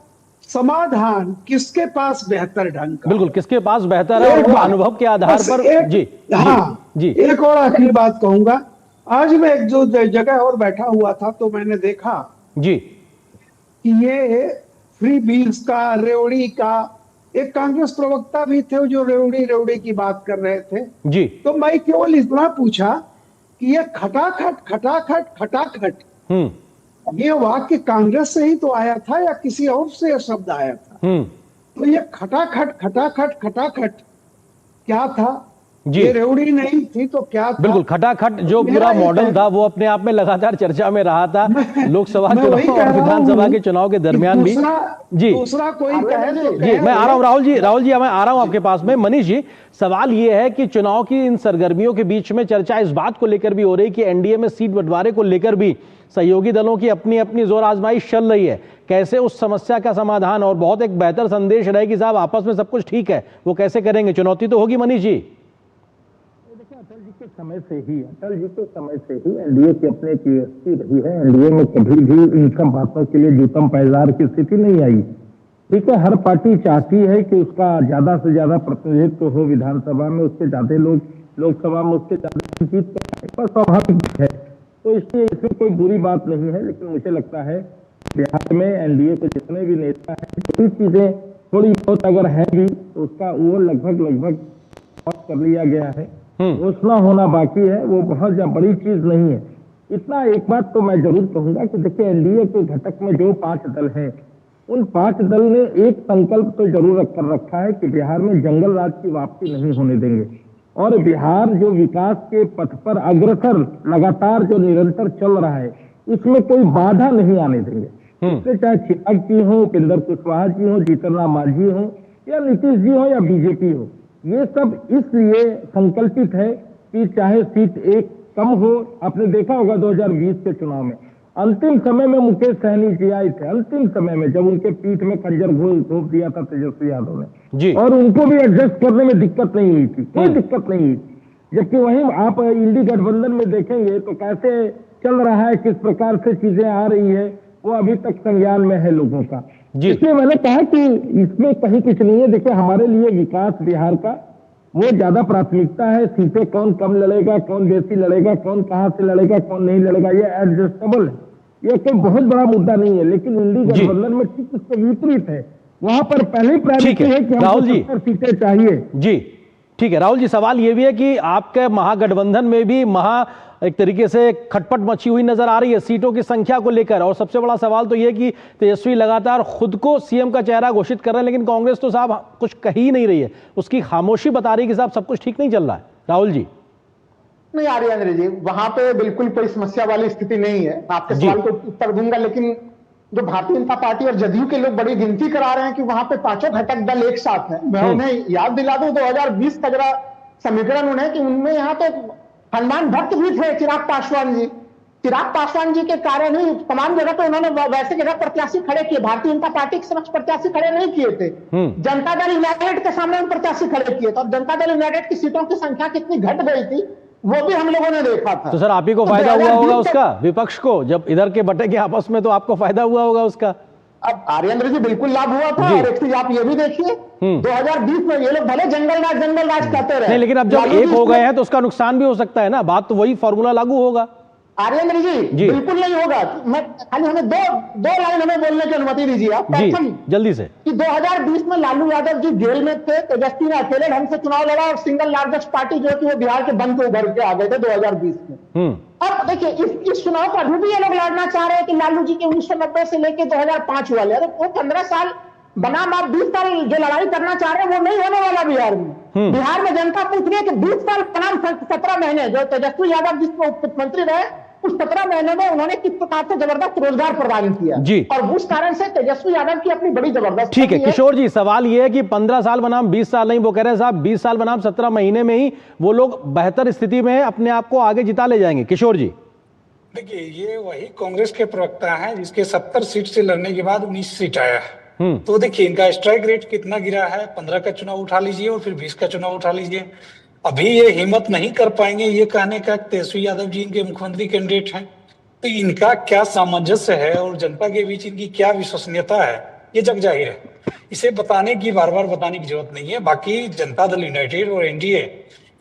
समाधान किसके पास बेहतर ढंग का, बिल्कुल किसके पास बेहतर है, और अनुभव के आधार पर। जी जी, एक और आखिरी बात कहूंगा। आज मैं एक जो जगह और बैठा हुआ था तो मैंने देखा जी कि ये फ्री बीन्स का, रेवड़ी का, एक कांग्रेस प्रवक्ता भी थे जो रेवड़ी की बात कर रहे थे जी। तो मैं केवल इतना पूछा कि ये खटाखट ये वाक्य कांग्रेस से ही तो आया था या किसी और से यह शब्द आया था? तो ये खटाखट क्या था? ये रेवड़ी नहीं थी तो क्या था? बिल्कुल, खटाखट जो पूरा मॉडल था वो अपने आप में लगातार चर्चा में रहा था लोकसभा चुनाव और विधानसभा के चुनाव के दरमियान भी। जी, दूसरा कोई कहे जी, मैं आ रहा हूँ राहुल जी, मैं आ रहा हूँ आपके पास में। मनीष जी, सवाल ये है कि चुनाव की इन सरगर्मियों के बीच में चर्चा इस बात को लेकर भी हो रही कि एनडीए में सीट बंटवारे को लेकर भी सहयोगी दलों की अपनी अपनी जोर आजमाइश चल रही है। कैसे उस समस्या का समाधान और बहुत एक बेहतर संदेश रहे कि साहब आपस में सब कुछ ठीक है, वो कैसे करेंगे? चुनौती तो होगी मनीष जी। अटल जी के समय से ही एनडीए की अपनी एक व्यवस्था रही है। एनडीए में कभी भी इन सब बातों के लिए जूतम पैजार की स्थिति नहीं आई। ठीक है, हर पार्टी चाहती है कि उसका ज्यादा से ज्यादा प्रतिनिधित्व हो विधानसभा में, उससे ज्यादा लोग लोकसभा में उससे ज्यादा जीत पाए, पर स्वाभाविक है। तो इसलिए इसमें कोई बुरी बात नहीं है। लेकिन मुझे लगता है बिहार में एनडीए के जितने भी नेता हैं, जो चीजें थोड़ी बहुत अगर है भी तो उसका वो लगभग कर लिया गया है। घोषणा होना बाकी है, वो बहुत बड़ी चीज नहीं है। इतना एक बात तो मैं जरूर कहूंगा कि देखिए एनडीए के घटक में जो 5 दल हैं, उन 5 दल ने एक संकल्प तो जरूर कर रखा है कि बिहार में जंगल राज की वापसी नहीं होने देंगे और बिहार जो विकास के पथ पर अग्रसर लगातार जो निरंतर चल रहा है उसमें कोई बाधा नहीं आने देंगे। इससे चाहे चिराग जी हो, उपेंद्र कुशवाहा जी हो, जीतन राम मांझी हो या नीतीश जी हो या बीजेपी हो, ये सब इसलिए संकल्पित है कि चाहे सीट एक कम हो। आपने देखा होगा 2020 के चुनाव में अंतिम समय में मुकेश सहनी जी आए थे, अंतिम समय में जब उनके पीठ में खंजर घोंप दिया था तेजस्वी यादव ने जी, और उनको भी एडजस्ट करने में दिक्कत नहीं हुई थी, कोई दिक्कत नहीं हुई। जबकि वहीं आप इंडी गठबंधन में देखेंगे तो कैसे चल रहा है, किस प्रकार से चीजें आ रही है, वो अभी तक संज्ञान में है लोगों का। इसलिए मैंने कहा कि इसमें कहीं कुछ नहीं है। देखिए हमारे लिए विकास बिहार का वो ज्यादा प्राथमिकता है। सीटें कौन कम लड़ेगा, कौन बेसी लड़ेगा, कौन कहां से लड़ेगा, कौन नहीं लड़ेगा, ये एडजस्टेबल है, ये कोई बहुत बड़ा मुद्दा नहीं है। लेकिन इंडी गठबंधन में ठीक उसके विपरीत है, वहां पर पहले प्रायोरिटी है कि हमको 70 सीटें चाहिए। जी ठीक है राहुल जी, सवाल ये भी है कि आपके महागठबंधन में भी एक तरीके से खटपट मची हुई नजर आ रही है सीटों की संख्या को लेकर, और सबसे बड़ा सवाल तो ये कि तेजस्वी लगातार खुद को सीएम का चेहरा घोषित कर रहे हैं, लेकिन कांग्रेस तो साहब कुछ कह ही नहीं रही है, उसकी खामोशी बता रही है कि साहब सब कुछ ठीक नहीं चल रहा है। राहुल जी नहीं आर्येंद्र जी, वहां पे बिल्कुल कोई समस्या वाली स्थिति नहीं है। आपके सवाल को उत्तर दूंगा, लेकिन जो भारतीय जनता पार्टी और जदयू के लोग बड़ी गिनती करा रहे हैं कि वहां पे पांचों घटक दल एक साथ हैं, मैं उन्हें याद दिला दूं 2020 का जरा समीकरण उन्हें कि उनमें यहाँ तो हनुमान भक्त भी थे चिराग पासवान जी। चिराग पासवान जी के कारण ही तमाम जगह पे उन्होंने वैसे जगह प्रत्याशी खड़े किए, भारतीय जनता पार्टी के समक्ष प्रत्याशी खड़े नहीं किए थे, जनता दल यूनाइटेड के सामने उन प्रत्याशी खड़े किए थे, और जनता दल यूनाइटेड की सीटों की संख्या कितनी घट गई थी वो भी हम लोगों ने देखा था। तो सर आप ही को फायदा हुआ होगा उसका, विपक्ष को जब इधर के बटे के आपस में, तो आपको फायदा हुआ होगा उसका। अब आर्येंद्र जी बिल्कुल लाभ हुआ था, और एक चीज आप ये भी देखिए 2020 में ये लोग भले जंगल राज कहते रहे, नहीं, लेकिन अब जब एक हो गए हैं तो उसका नुकसान भी हो सकता है ना, बात तो वही फॉर्मूला लागू होगा। आर्येंद्र जी बिल्कुल नहीं होगा। मैं खाली हमें दो लाइन हमें बोलने की अनुमति दीजिए आप। प्रथम जल्दी से कि 2020 में लालू यादव जी जेल में थे, तेजस्वी ने अकेले ढंग से चुनाव लड़ा और सिंगल लार्जेस्ट पार्टी जो कि वो बिहार के बंद को उभर के आ गए थे 2020 में। अब देखिए इस चुनाव को अभी भी ये लोग लड़ना चाह रहे हैं कि लालू जी के 1990 से लेके 2005 वाले, अरे वो 15 साल बनाम आप 20 साल जो लड़ाई करना चाह रहे हैं वो नहीं होने वाला बिहार में। बिहार में जनता पूछ रही है कि 20 साल बनाम 17 महीने जो तेजस्वी यादव जिसमें उप मुख्यमंत्री रहे, उस 17 महीने में उन्होंने किस प्रकार से जबरदस्त रोजगार प्रदान किया जी, और उस कारण से तेजस्वी यादव की अपनी बड़ी जबरदस्त। ठीक है किशोर जी, सवाल ये है कि 15 साल बनाम 20 साल नहीं, वो कह रहे हैं साहब 20 साल बनाम 17 महीने में ही वो लोग बेहतर स्थिति में अपने आप को आगे जिता ले जाएंगे। किशोर जी देखिए, ये वही कांग्रेस के प्रवक्ता हैं जिसके 70 सीट से लड़ने के बाद 19 सीट आया है। तो देखिए इनका स्ट्राइक रेट कितना गिरा है, 15 का चुनाव उठा लीजिए और फिर 20 का चुनाव उठा लीजिए। अभी ये हिम्मत नहीं कर पाएंगे ये कहने का तेजस्वी यादव जी इनके मुख्यमंत्री कैंडिडेट हैं, तो इनका क्या सामंजस्य है और जनता के बीच इनकी क्या विश्वसनीयता है ये जग जाहिर है। इसे बताने की बार बार बताने की जरूरत नहीं है। बाकी जनता दल यूनाइटेड और एनडीए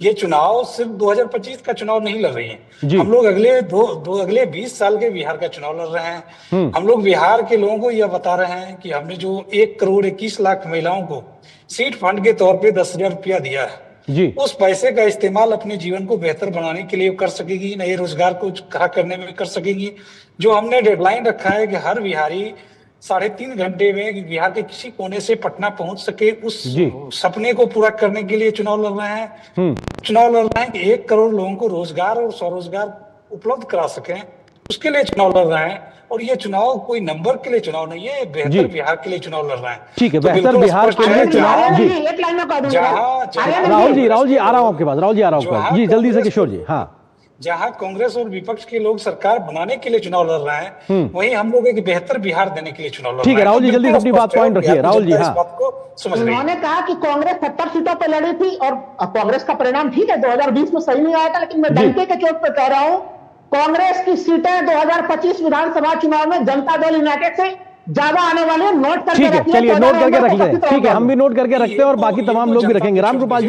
ये चुनाव सिर्फ 2025 का चुनाव नहीं लड़ रही है, हम लोग अगले 20 साल के बिहार का चुनाव लड़ रहे हैं। हम लोग बिहार के लोगों को यह बता रहे हैं कि हमने जो 1,21,00,000 महिलाओं को सीट फंड के तौर पे 10,000 रुपया दिया है जी, उस पैसे का इस्तेमाल अपने जीवन को बेहतर बनाने के लिए कर सकेगी, नए रोजगार को खड़ा करने में कर सकेगी। जो हमने डेडलाइन रखा है कि हर बिहारी 3.5 घंटे में बिहार के किसी कोने से पटना पहुंच सके, उस सपने को पूरा करने के लिए चुनाव लड़ रहे हैं। चुनाव लड़ रहे हैं कि 1 करोड़ लोगों को रोजगार और स्वरोजगार उपलब्ध करा सकें, उसके लिए चुनाव लड़ रहे हैं। और ये चुनाव कोई नंबर के लिए चुनाव नहीं है, बेहतर बिहार के लिए चुनाव लड़ रहे हैं। ठीक है, बेहतर बिहार के लिए चुनाव जी। राहुल जी आ रहा हूँ आपके पास, राहुल जी आ रहा हूँ जी, जल्दी से किशोर जी। हाँ, जहां कांग्रेस और विपक्ष के लोग सरकार बनाने के लिए चुनाव लड़ रहे हैं, वहीं हम लोग एक बेहतर बिहार देने के लिए चुनाव लड़ रहे हैं। ठीक है राहुल जी, जल्दी से अपनी बात पॉइंट रखिए। राहुल जी हाँ, उन्होंने कहा कि कांग्रेस 70 सीटों पर लड़ी थी और कांग्रेस का परिणाम ठीक है 2020 में सही नहीं आया था, लेकिन मैं डंके के चोट पर कह रहा हूँ कांग्रेस की सीटें 2025 विधानसभा चुनाव में जनता दल यूनाइटेड से ज्यादा आने वाले। नोट करके रखिए, चलिए नोट करके रख लें। ठीक है, हम भी नोट करके रखते हैं और बाकी तमाम लोग भी रखेंगे। रामकृपाल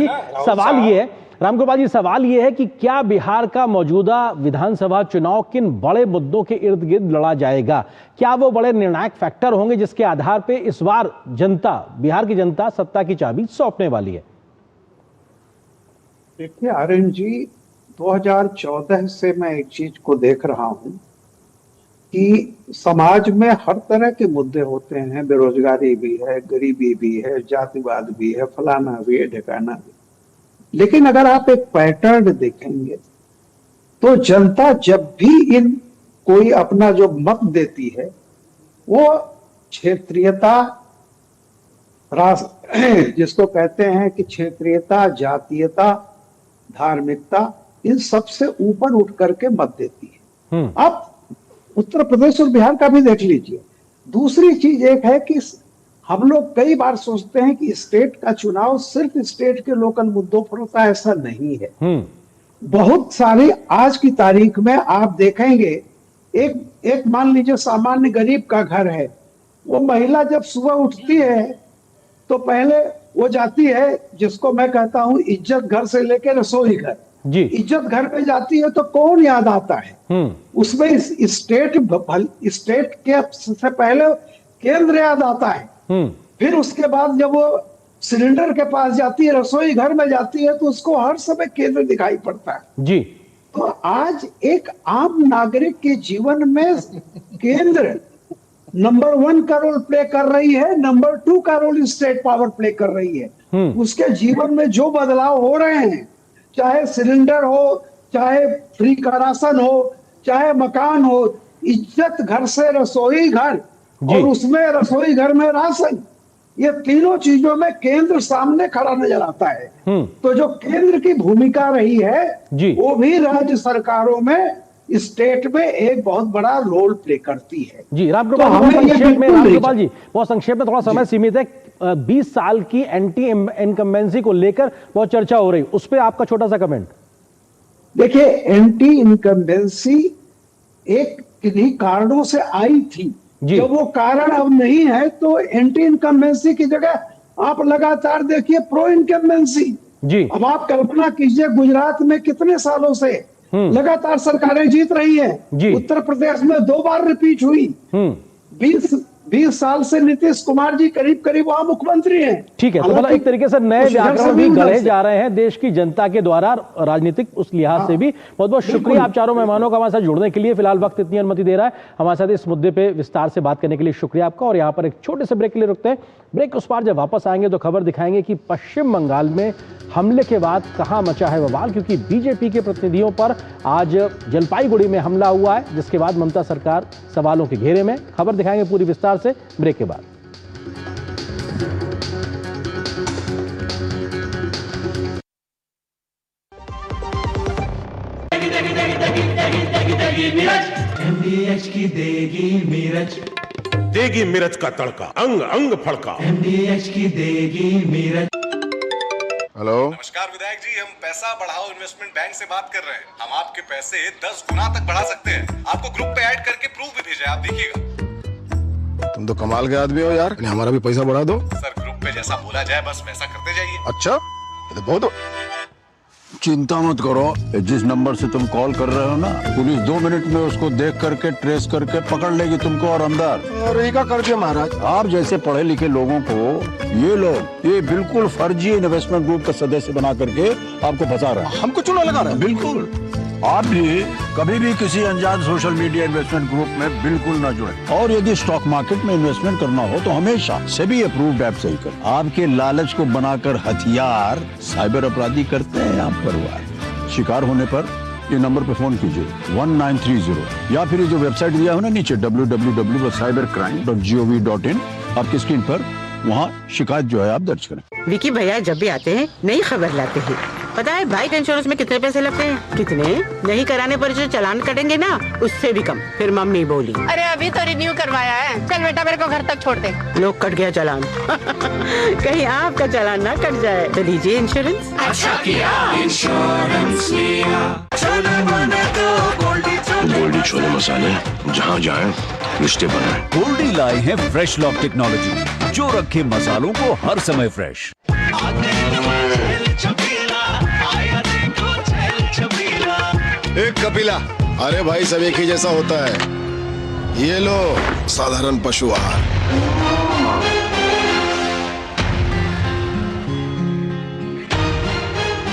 जी सवाल ये है कि क्या बिहार का मौजूदा विधानसभा चुनाव किन बड़े मुद्दों के इर्द गिर्द लड़ा जाएगा? क्या वो बड़े निर्णायक फैक्टर होंगे जिसके आधार पे इस बार बिहार की जनता सत्ता की चाबी सौंपने वाली है? देखिए आर्यन जी, 2014 से मैं एक चीज को देख रहा हूं कि समाज में हर तरह के मुद्दे होते हैं, बेरोजगारी भी है, गरीबी भी है, जातिवाद भी है, फलाना भी है, ढिकाना भी। लेकिन अगर आप एक पैटर्न देखेंगे तो जनता जब भी कोई अपना जो मत देती है वो क्षेत्रीयता, जिसको कहते हैं कि क्षेत्रीयता, जातीयता, धार्मिकता, इन सबसे ऊपर उठ करके मत देती है। आप उत्तर प्रदेश और बिहार का भी देख लीजिए। दूसरी चीज एक है कि हम लोग कई बार सोचते हैं कि स्टेट का चुनाव सिर्फ स्टेट के लोकल मुद्दों पर होता है, ऐसा नहीं है। बहुत सारे आज की तारीख में आप देखेंगे, एक मान लीजिए सामान्य गरीब का घर है, वो महिला जब सुबह उठती है तो पहले वो जाती है जिसको मैं कहता हूँ इज्जत घर से लेके रसोई घर जी। इज्जत घर पे जाती है तो कौन याद आता है? उसमें स्टेट के से पहले केंद्र याद आता है। फिर उसके बाद जब वो सिलेंडर के पास जाती है, रसोई घर में जाती है, तो उसको हर समय केंद्र दिखाई पड़ता है जी। तो आज एक आम नागरिक के जीवन में केंद्र नंबर 1 का रोल प्ले कर रही है, नंबर 2 का रोल स्टेट पावर प्ले कर रही है। उसके जीवन में जो बदलाव हो रहे हैं, चाहे सिलेंडर हो, चाहे फ्री का राशन हो, चाहे मकान हो, इज्जत घर से रसोई घर और उसमें रसोई घर में राशन, ये तीनों चीजों में केंद्र सामने खड़ा नजर आता है। तो जो केंद्र की भूमिका रही है वो भी राज्य सरकारों में, स्टेट में एक बहुत बड़ा रोल प्ले करती है। जी रामगोपाल जी, बहुत संक्षेप में, थोड़ा समय सीमित है। 20 साल की एंटी इनकम्बेंसी को लेकर बहुत चर्चा हो रही, उस पर आपका छोटा सा कमेंट। देखिए, एंटी इनकम्बेंसी एक किन्हीं कारणों से आई थी, जब वो कारण अब नहीं है तो एंटी इनकम्बेंसी की जगह आप लगातार देखिए प्रो इनकम्बेंसी। अब आप कल्पना कीजिए, गुजरात में कितने सालों से लगातार सरकारें जीत रही हैं। उत्तर प्रदेश में 2 बार रिपीट हुई। 20 साल से नीतीश कुमार जी करीब करीब वहां मुख्यमंत्री हैं। ठीक है, तो मतलब एक तरीके से नए व्याकरण भी गढ़े जा रहे हैं देश की जनता के द्वारा, राजनीतिक उस लिहाज से भी। बहुत बहुत शुक्रिया आप चारों मेहमानों का हमारे साथ जुड़ने के लिए। फिलहाल वक्त इतनी अनुमति दे रहा है, हमारे साथ इस मुद्दे पे विस्तार से बात करने के लिए शुक्रिया आपका। और यहाँ पर एक छोटे से ब्रेक के लिए रुकते हैं। ब्रेक उस पार जब वापस आएंगे तो खबर दिखाएंगे कि पश्चिम बंगाल में हमले के बाद कहां मचा है बवाल, क्योंकि बीजेपी के प्रतिनिधियों पर आज जलपाईगुड़ी में हमला हुआ है, जिसके बाद ममता सरकार सवालों के घेरे में। खबर दिखाएंगे पूरी विस्तार से ब्रेक के बाद। MDH की देगी मिर्च, देगी मिर्च का तड़का, अंग अंग फड़का। MDH की देगी मिर्च। हेलो, नमस्कार विधायक जी, हम पैसा बढ़ाओ इन्वेस्टमेंट बैंक से बात कर रहे हैं। हम आपके पैसे 10 गुना तक बढ़ा सकते हैं। आपको ग्रुप पे ऐड करके प्रूफ भी भेजा है, आप देखिएगा। तुम तो कमाल के आदमी हो यार, हमारा भी पैसा बढ़ा दो। सर, ग्रुप पे जैसा बोला जाए बस वैसा करते जाइए। अच्छा, ये तो बहुत। चिंता मत करो, जिस नंबर से तुम कॉल कर रहे हो ना, पुलिस 2 मिनट में उसको देख करके ट्रेस करके पकड़ लेगी तुमको और अंदर। और ये क्या कर दिया महाराज, आप जैसे पढ़े लिखे लोगों को ये लोग ये बिल्कुल फर्जी इन्वेस्टमेंट ग्रुप का सदस्य बना करके आपको फंसा रहे हैं। हमको चुना लगा रहे हैं। बिल्कुल, आप भी कभी भी किसी अनजान सोशल मीडिया इन्वेस्टमेंट ग्रुप में बिल्कुल न जुड़े। और यदि स्टॉक मार्केट में इन्वेस्टमेंट करना हो तो हमेशा सेबी अप्रूव्ड ऐप से ही करें। आपके लालच को बनाकर हथियार साइबर अपराधी करते हैं आप परिवार। शिकार होने पर ये नंबर पे फोन कीजिए 1930 या फिर ये जो वेबसाइट दिया है ना नीचे www.cybercrime.gov.in, आपकी स्क्रीन पर, वहाँ शिकायत जो है आप दर्ज करें। विकी भैया जब भी आते हैं नई खबर लाते हैं। पता है बाइक इंश्योरेंस में कितने पैसे लगते हैं? कितने? नहीं कराने पर जो चालान कटेंगे ना, उससे भी कम। फिर मम्मी बोली, अरे अभी तो रिन्यू करवाया है, चल बेटा मेरे को घर तक छोड़ दे। लोग कट गया चालान। कहीं आपका चालान ना कट जाए तो लीजिए इंश्योरेंस। अच्छा किया इंश्योरेंस लिया। छोले बने तो गोल्डी छोले मसाले, जहाँ जाए रिश्ते बनाए। गोल्डी लाए हैं फ्रेश लॉक टेक्नोलॉजी, जो रखे मसालों को हर समय फ्रेश। एक कपिला, अरे भाई सब एक ही जैसा होता है। ये लो साधारण पशु आहार।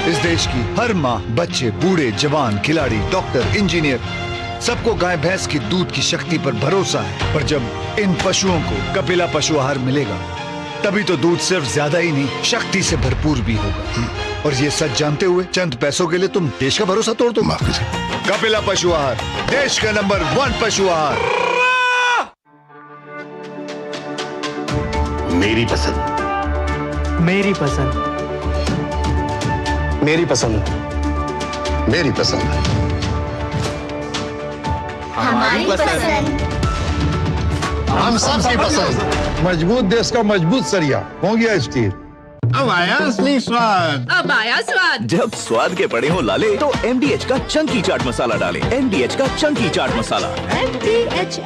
इस देश की हर माँ, बच्चे, बूढ़े, जवान, खिलाड़ी, डॉक्टर, इंजीनियर, सबको गाय भैंस की दूध की शक्ति पर भरोसा है। पर जब इन पशुओं को कपिला पशु आहार मिलेगा, तभी तो दूध सिर्फ ज्यादा ही नहीं, शक्ति से भरपूर भी होगा। और ये सच जानते हुए चंद पैसों के लिए तुम देश का भरोसा तोड़ दो। माफ कीजिए। कपिला पशु आहार, देश का नंबर 1 पशु आहार। मेरी पसंद, मेरी पसंद, मेरी पसंद, मेरी पसंद, हमारी पसंद, हम सबकी पसंद। मजबूत देश का मजबूत सरिया हो गया स्टील। अब आया असली स्वाद, अब आया स्वाद। जब स्वाद के पड़े हो लाले तो MDH का चंकी चाट मसाला डालें। MDH का चंकी चाट मसाला। MDH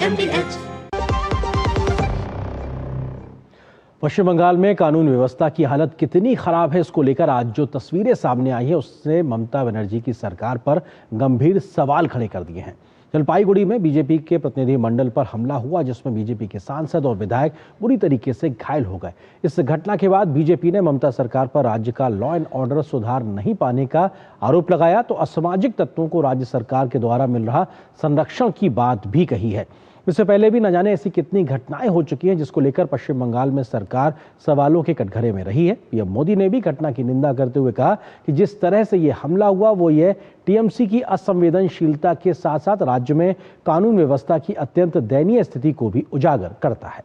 पश्चिम बंगाल में कानून व्यवस्था की हालत कितनी खराब है, इसको लेकर आज जो तस्वीरें सामने आई है उसने ममता बनर्जी की सरकार पर गंभीर सवाल खड़े कर दिए हैं। जलपाईगुड़ी में बीजेपी के प्रतिनिधि मंडल पर हमला हुआ, जिसमें बीजेपी के सांसद और विधायक बुरी तरीके से घायल हो गए। इस घटना के बाद बीजेपी ने ममता सरकार पर राज्य का लॉ एंड ऑर्डर सुधार नहीं पाने का आरोप लगाया, तो असामाजिक तत्वों को राज्य सरकार के द्वारा मिल रहा संरक्षण की बात भी कही है। इससे पहले भी न जाने ऐसी कितनी घटनाएं हो चुकी हैं, जिसको लेकर पश्चिम बंगाल में सरकार सवालों के कटघरे में रही है। पीएम मोदी ने भी घटना की निंदा करते हुए कहा कि जिस तरह से ये हमला हुआ वो ये टीएमसी की असंवेदनशीलता के साथ साथ राज्य में कानून व्यवस्था की अत्यंत दयनीय स्थिति को भी उजागर करता है।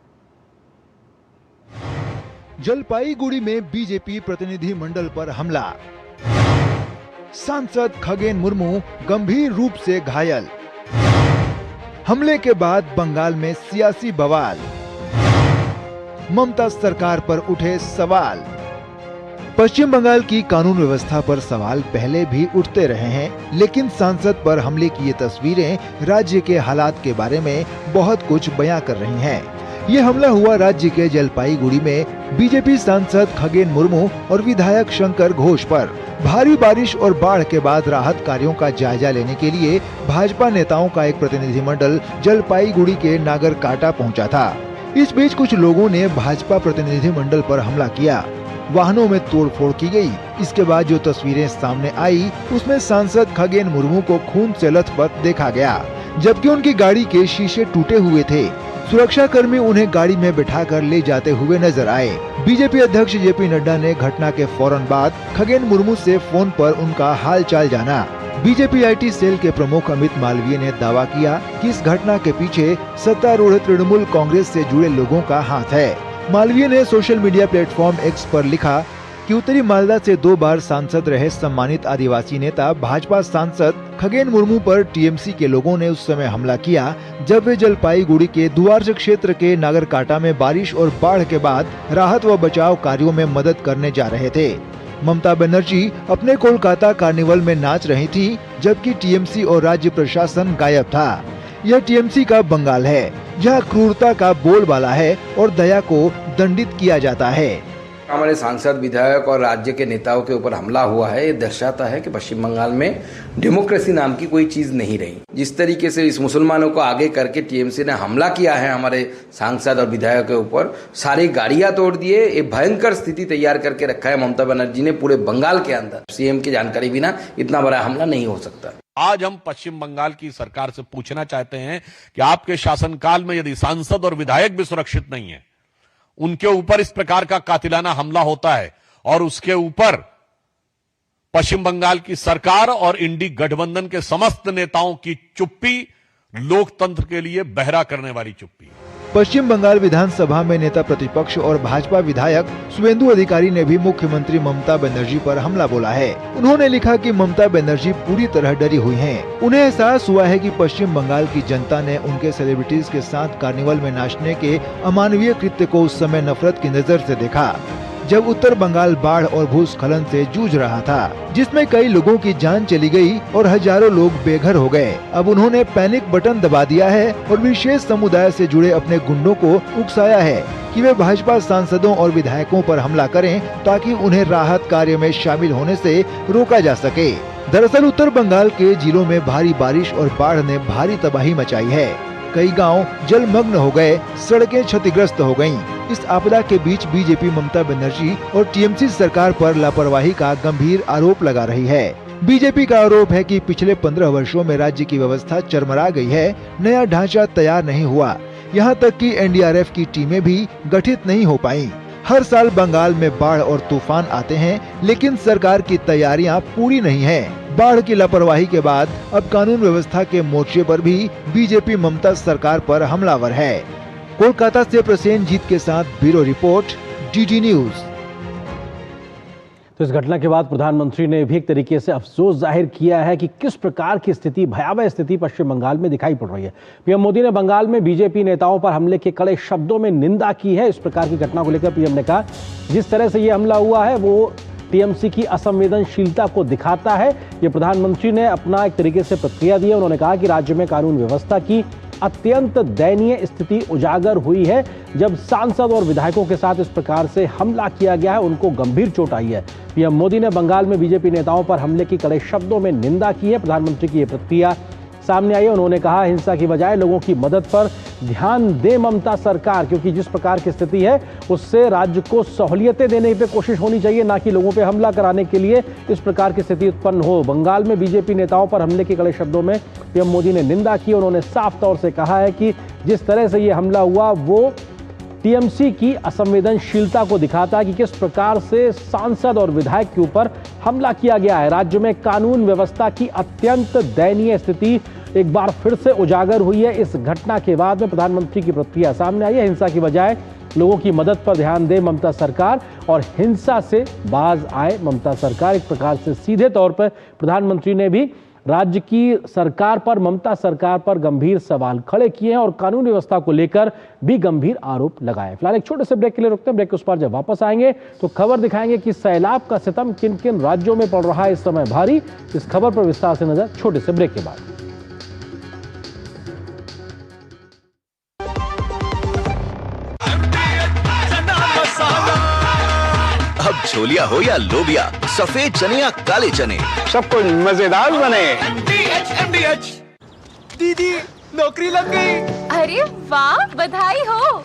जलपाईगुड़ी में बीजेपी प्रतिनिधि मंडल पर हमला, सांसद खगेन मुर्मू गंभीर रूप से घायल। हमले के बाद बंगाल में सियासी बवाल, ममता सरकार पर उठे सवाल। पश्चिम बंगाल की कानून व्यवस्था पर सवाल पहले भी उठते रहे हैं, लेकिन सांसद पर हमले की ये तस्वीरें राज्य के हालात के बारे में बहुत कुछ बयां कर रही हैं। ये हमला हुआ राज्य के जलपाईगुड़ी में बीजेपी सांसद खगेन मुर्मू और विधायक शंकर घोष पर। भारी बारिश और बाढ़ के बाद राहत कार्यों का जायजा लेने के लिए भाजपा नेताओं का एक प्रतिनिधिमंडल जलपाईगुड़ी के नागरकाटा पहुंचा था। इस बीच कुछ लोगों ने भाजपा प्रतिनिधिमंडल पर हमला किया, वाहनों में तोड़फोड़ की गई। इसके बाद जो तस्वीरें सामने आई उसमें सांसद खगेन मुर्मू को खून से लथपथ देखा गया, जबकि उनकी गाड़ी के शीशे टूटे हुए थे। सुरक्षा कर्मी उन्हें गाड़ी में बिठाकर ले जाते हुए नजर आए। बीजेपी अध्यक्ष जेपी नड्डा ने घटना के फौरन बाद खगेन मुर्मू से फोन पर उनका हालचाल जाना। बीजेपी आईटी सेल के प्रमुख अमित मालवीय ने दावा किया कि इस घटना के पीछे सत्तारूढ़ तृणमूल कांग्रेस से जुड़े लोगों का हाथ है। मालवीय ने सोशल मीडिया प्लेटफॉर्म एक्स पर लिखा कि उत्तरी मालदा से 2 बार सांसद रहे सम्मानित आदिवासी नेता भाजपा सांसद खगेन मुर्मू पर टीएमसी के लोगों ने उस समय हमला किया जब वे जलपाईगुड़ी के दुआर्ज क्षेत्र के नागरकाटा में बारिश और बाढ़ के बाद राहत व बचाव कार्यों में मदद करने जा रहे थे। ममता बनर्जी अपने कोलकाता कार्निवल में नाच रही थी, जबकि टीएमसी और राज्य प्रशासन गायब था। यह टीएमसी का बंगाल है, जहाँ क्रूरता का बोलबाला है और दया को दंडित किया जाता है। हमारे सांसद, विधायक और राज्य के नेताओं के ऊपर हमला हुआ है, ये दर्शाता है कि पश्चिम बंगाल में डेमोक्रेसी नाम की कोई चीज नहीं रही। जिस तरीके से इस मुसलमानों को आगे करके टीएमसी ने हमला किया है हमारे सांसद और विधायक के ऊपर, सारी गाड़ियां तोड़ दिए, ये भयंकर स्थिति तैयार करके रखा है ममता बनर्जी ने पूरे बंगाल के अंदर। सीएम की जानकारी बिना इतना बड़ा हमला नहीं हो सकता। आज हम पश्चिम बंगाल की सरकार से पूछना चाहते हैं कि आपके शासनकाल में यदि सांसद और विधायक भी सुरक्षित नहीं है, उनके ऊपर इस प्रकार का कातिलाना हमला होता है और उसके ऊपर पश्चिम बंगाल की सरकार और इंडी गठबंधन के समस्त नेताओं की चुप्पी लोकतंत्र के लिए बहरा करने वाली चुप्पी। पश्चिम बंगाल विधानसभा में नेता प्रतिपक्ष और भाजपा विधायक शुवेंदु अधिकारी ने भी मुख्यमंत्री ममता बनर्जी पर हमला बोला है। उन्होंने लिखा कि ममता बनर्जी पूरी तरह डरी हुई हैं। उन्हें एहसास हुआ है कि पश्चिम बंगाल की जनता ने उनके सेलिब्रिटीज के साथ कार्निवल में नाचने के अमानवीय कृत्य को उस समय नफरत की नजर से देखा, जब उत्तर बंगाल बाढ़ और भूस्खलन से जूझ रहा था, जिसमें कई लोगों की जान चली गई और हजारों लोग बेघर हो गए। अब उन्होंने पैनिक बटन दबा दिया है और विशेष समुदाय से जुड़े अपने गुंडों को उकसाया है कि वे भाजपा सांसदों और विधायकों पर हमला करें, ताकि उन्हें राहत कार्य में शामिल होने से रोका जा सके। दरअसल उत्तर बंगाल के जिलों में भारी बारिश और बाढ़ ने भारी तबाही मचाई है। कई गांव जलमग्न हो गए, सड़कें क्षतिग्रस्त हो गयीं। इस आपदा के बीच बीजेपी ममता बनर्जी और टीएमसी सरकार पर लापरवाही का गंभीर आरोप लगा रही है। बीजेपी का आरोप है कि पिछले 15 वर्षों में राज्य की व्यवस्था चरमरा गई है, नया ढांचा तैयार नहीं हुआ, यहाँ तक कि एनडीआरएफ की टीमें भी गठित नहीं हो पाईं। हर साल बंगाल में बाढ़ और तूफान आते हैं, लेकिन सरकार की तैयारियां पूरी नहीं है। बाढ़ की लापरवाही के बाद अब कानून व्यवस्था के मोर्चे पर भी बीजेपी ममता सरकार पर हमलावर है। कोलकाता से प्रसेनजीत के साथ ब्यूरो रिपोर्ट, डीडी न्यूज। तो इस घटना के बाद प्रधानमंत्री ने भी एक तरीके से अफसोस जाहिर किया है कि किस प्रकार की स्थिति, भयावह स्थिति पश्चिम बंगाल में दिखाई पड़ रही है। पीएम मोदी ने बंगाल में बीजेपी नेताओं पर हमले के कड़े शब्दों में निंदा की है। इस प्रकार की घटना को लेकर पीएम ने कहा, जिस तरह से ये हमला हुआ है वो टीएमसी की असंवेदनशीलता को दिखाता है। ये प्रधानमंत्री ने अपना एक तरीके से प्रतिक्रिया दी है। उन्होंने कहा कि राज्य में कानून व्यवस्था की अत्यंत दयनीय स्थिति उजागर हुई है। जब सांसद और विधायकों के साथ इस प्रकार से हमला किया गया है, उनको गंभीर चोट आई है। पीएम मोदी ने बंगाल में बीजेपी नेताओं पर हमले की कड़े शब्दों में निंदा की है। प्रधानमंत्री की यह प्रतिक्रिया सामने आई है। उन्होंने कहा, हिंसा की बजाय लोगों की मदद पर ध्यान दे ममता सरकार, क्योंकि जिस प्रकार की स्थिति है उससे राज्य को सहूलियतें देने पे कोशिश होनी चाहिए, ना कि लोगों पे हमला कराने के लिए इस प्रकार की स्थिति उत्पन्न हो। बंगाल में बीजेपी नेताओं पर हमले के कड़े शब्दों में पीएम मोदी ने निंदा की। उन्होंने साफ तौर से कहा है कि जिस तरह से ये हमला हुआ वो टीएमसी की असंवेदनशीलता को दिखाता है कि किस प्रकार से सांसद और विधायक के ऊपर हमला किया गया है। राज्य में कानून व्यवस्था की अत्यंत दयनीय स्थिति एक बार फिर से उजागर हुई है। इस घटना के बाद में प्रधानमंत्री की प्रतिक्रिया सामने आई है। हिंसा की बजाय लोगों की मदद पर ध्यान दे ममता सरकार और हिंसा से बाज आए ममता सरकार। एक प्रकार से सीधे तौर पर प्रधानमंत्री ने भी राज्य की सरकार पर, ममता सरकार पर गंभीर सवाल खड़े किए हैं और कानून व्यवस्था को लेकर भी गंभीर आरोप लगाए। फिलहाल एक छोटे से ब्रेक के लिए रुकते हैं। ब्रेक के उस पार जब वापस आएंगे तो खबर दिखाएंगे कि सैलाब का सितम किन किन राज्यों में पड़ रहा है इस समय भारी। इस खबर पर विस्तार से नजर छोटे से ब्रेक के बाद। अब छोलिया हो या लोबिया, सफेद चने या काले चने, सब कुछ मजेदार बने। दीदी नौकरी लग गई। अरे वाह, बधाई हो।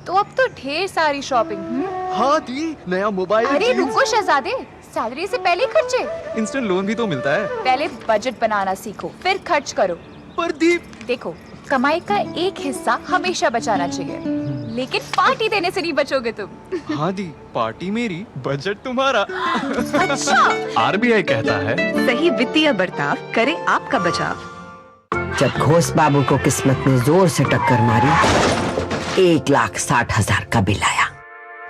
तो अब तो ढेर सारी शॉपिंग। हाँ दी, नया मोबाइल। अरे रुको शहजादे, सैलरी से पहले खर्चे। इंस्टेंट लोन भी तो मिलता है। पहले बजट बनाना सीखो, फिर खर्च करो। पर दी, देखो, कमाई का एक हिस्सा हमेशा बचाना चाहिए, लेकिन पार्टी देने से नहीं बचोगे तुम। हाँ दी, पार्टी मेरी, बजट तुम्हारा। अच्छा। आरबीआई कहता है, सही वित्तीय बर्ताव करे आपका बचाव। जब घोष बाबू को किस्मत ने जोर से टक्कर मारी, 1,60,000 का बिल आया,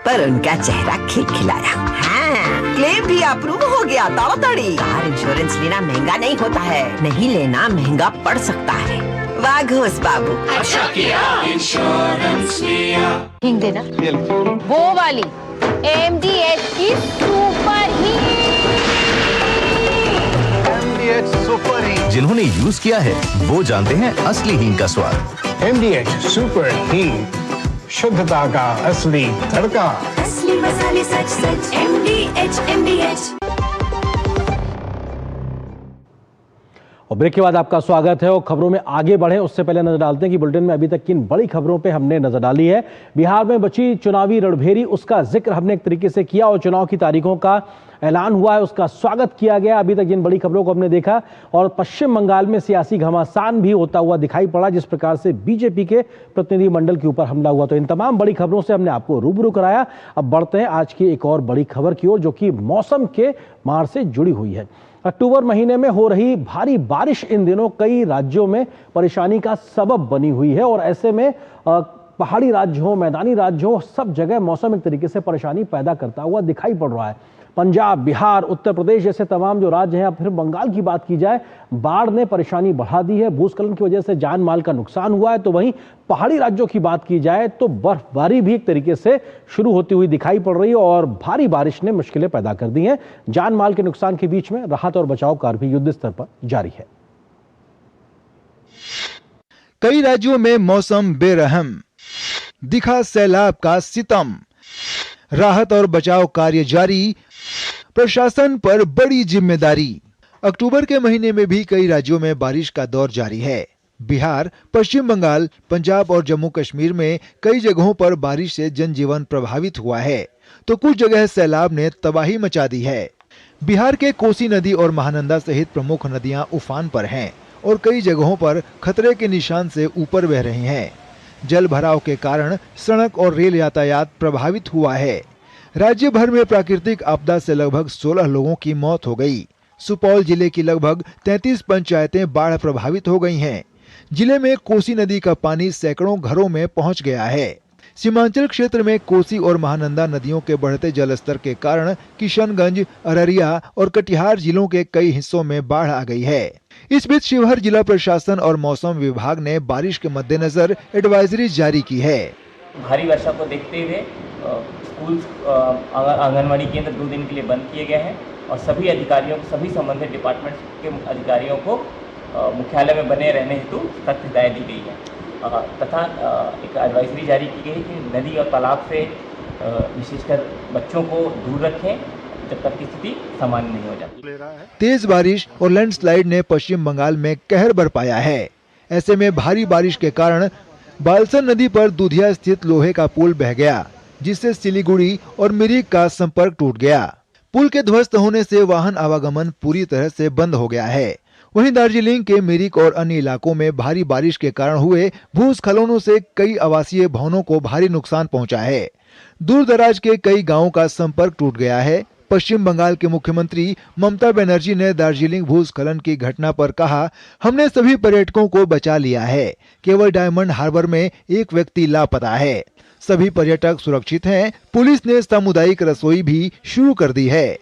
पर उनका चेहरा खिलखिलाया। हाँ, क्लेम भी अप्रूव हो गया ताड़ाताड़ी। कार इंश्योरेंस लेना महंगा नहीं होता है, नहीं लेना महंगा पड़ सकता है। वाह घोष बाबू, अच्छा किया इंश्योरेंस लिया। हिंग देना, वो वाली MDH की सुपर सुपर हींग। जिन्होंने यूज किया है वो जानते हैं असली हींग का स्वाद। MDH सुपर हींग, शुद्धता का असली तड़का। असली मसाले सच सच MDH। और ब्रेक के बाद आपका स्वागत है और खबरों में आगे बढ़े उससे पहले नजर डालते हैं कि बुलेटिन में अभी तक किन बड़ी खबरों पे हमने नजर डाली है। बिहार में बची चुनावी रणभेरी, उसका जिक्र हमने एक तरीके से किया और चुनाव की तारीखों का ऐलान हुआ है, उसका स्वागत किया गया। अभी तक जिन बड़ी खबरों को हमने देखा और पश्चिम बंगाल में सियासी घमासान भी होता हुआ दिखाई पड़ा, जिस प्रकार से बीजेपी के प्रतिनिधि मंडल के ऊपर हमला हुआ, तो इन तमाम बड़ी खबरों से हमने आपको रूबरू कराया। अब बढ़ते हैं आज की एक और बड़ी खबर की ओर, जो कि मौसम के मार से जुड़ी हुई है। अक्टूबर महीने में हो रही भारी बारिश इन दिनों कई राज्यों में परेशानी का सबब बनी हुई है और ऐसे में पहाड़ी राज्य हो, मैदानी राज्य हो, सब जगह मौसम एक तरीके से परेशानी पैदा करता हुआ दिखाई पड़ रहा है। पंजाब, बिहार, उत्तर प्रदेश जैसे तमाम जो राज्य हैं, फिर बंगाल की बात की जाए, बाढ़ ने परेशानी बढ़ा दी है, भूस्खलन की वजह से जान माल का नुकसान हुआ है। तो वहीं पहाड़ी राज्यों की बात की जाए तो बर्फबारी भी एक तरीके से शुरू होती हुई दिखाई पड़ रही है और भारी बारिश ने मुश्किलें पैदा कर दी हैं। जान माल के नुकसान के बीच में राहत और बचाव कार्य भी युद्ध स्तर पर जारी है। कई राज्यों में मौसम बेरहम, दिखा सैलाब का सितम, राहत और बचाव कार्य जारी, प्रशासन पर बड़ी जिम्मेदारी। अक्टूबर के महीने में भी कई राज्यों में बारिश का दौर जारी है। बिहार, पश्चिम बंगाल, पंजाब और जम्मू कश्मीर में कई जगहों पर बारिश से जनजीवन प्रभावित हुआ है, तो कुछ जगह सैलाब ने तबाही मचा दी है। बिहार के कोसी नदी और महानंदा सहित प्रमुख नदियां उफान पर हैं और कई जगहों पर खतरे के निशान से ऊपर बह रही हैं। जल भराव के कारण सड़क और रेल यातायात प्रभावित हुआ है। राज्य भर में प्राकृतिक आपदा से लगभग 16 लोगों की मौत हो गई। सुपौल जिले की लगभग 33 पंचायतें बाढ़ प्रभावित हो गई हैं। जिले में कोसी नदी का पानी सैकड़ों घरों में पहुंच गया है। सीमांचल क्षेत्र में कोसी और महानंदा नदियों के बढ़ते जलस्तर के कारण किशनगंज, अररिया और कटिहार जिलों के कई हिस्सों में बाढ़ आ गई है। इस बीच शिवहर जिला प्रशासन और मौसम विभाग ने बारिश के मद्देनजर एडवाइजरी जारी की है। भारी वर्षा को देखते हुए स्कूल, आंगनवाड़ी केंद्र 2 दिन के लिए बंद किए गए हैं और सभी अधिकारियों को, सभी संबंधित डिपार्टमेंट्स के अधिकारियों को मुख्यालय में बने रहने हेतु सख्त हिदायत दी गई है। तथा एक एडवाइजरी जारी की गई कि नदी और तालाब से विशेषकर बच्चों को दूर रखें जब तक की स्थिति सामान्य नहीं हो जाती। तेज बारिश और लैंडस्लाइड ने पश्चिम बंगाल में कहर बरपाया है। ऐसे में भारी बारिश के कारण बालसन नदी पर दुधिया स्थित लोहे का पुल बह गया, जिससे सिलीगुड़ी और मिरिक का संपर्क टूट गया। पुल के ध्वस्त होने से वाहन आवागमन पूरी तरह से बंद हो गया है। वहीं दार्जिलिंग के मिरिक और अन्य इलाकों में भारी बारिश के कारण हुए भूस्खलनों से कई आवासीय भवनों को भारी नुकसान पहुंचा है। दूर दराज के कई गांवों का संपर्क टूट गया है। पश्चिम बंगाल के मुख्यमंत्री ममता बनर्जी ने दार्जिलिंग भूस्खलन की घटना पर कहा, हमने सभी पर्यटकों को बचा लिया है। केवल डायमंड हार्बर में एक व्यक्ति लापता है। सभी पर्यटक सुरक्षित हैं। पुलिस ने सामुदायिक रसोई भी शुरू कर दी है।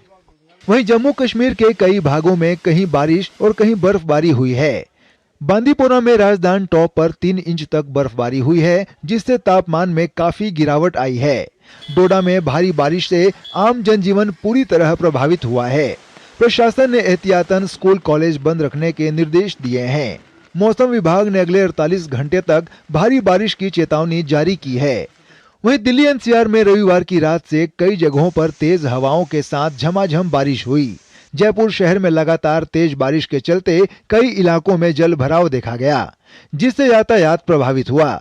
वहीं जम्मू कश्मीर के कई भागों में कहीं बारिश और कहीं बर्फबारी हुई है। बांदीपोरा में राजधानी टॉप पर 3 इंच तक बर्फबारी हुई है, जिससे तापमान में काफी गिरावट आई है। डोडा में भारी बारिश से आम जनजीवन पूरी तरह प्रभावित हुआ है। प्रशासन ने एहतियातन स्कूल कॉलेज बंद रखने के निर्देश दिए हैं। मौसम विभाग ने अगले 48 घंटे तक भारी बारिश की चेतावनी जारी की है। वहीं दिल्ली एनसीआर में रविवार की रात से कई जगहों पर तेज हवाओं के साथ झमाझम बारिश हुई। जयपुर शहर में लगातार तेज बारिश के चलते कई इलाकों में जल भराव देखा गया, जिससे यातायात प्रभावित हुआ।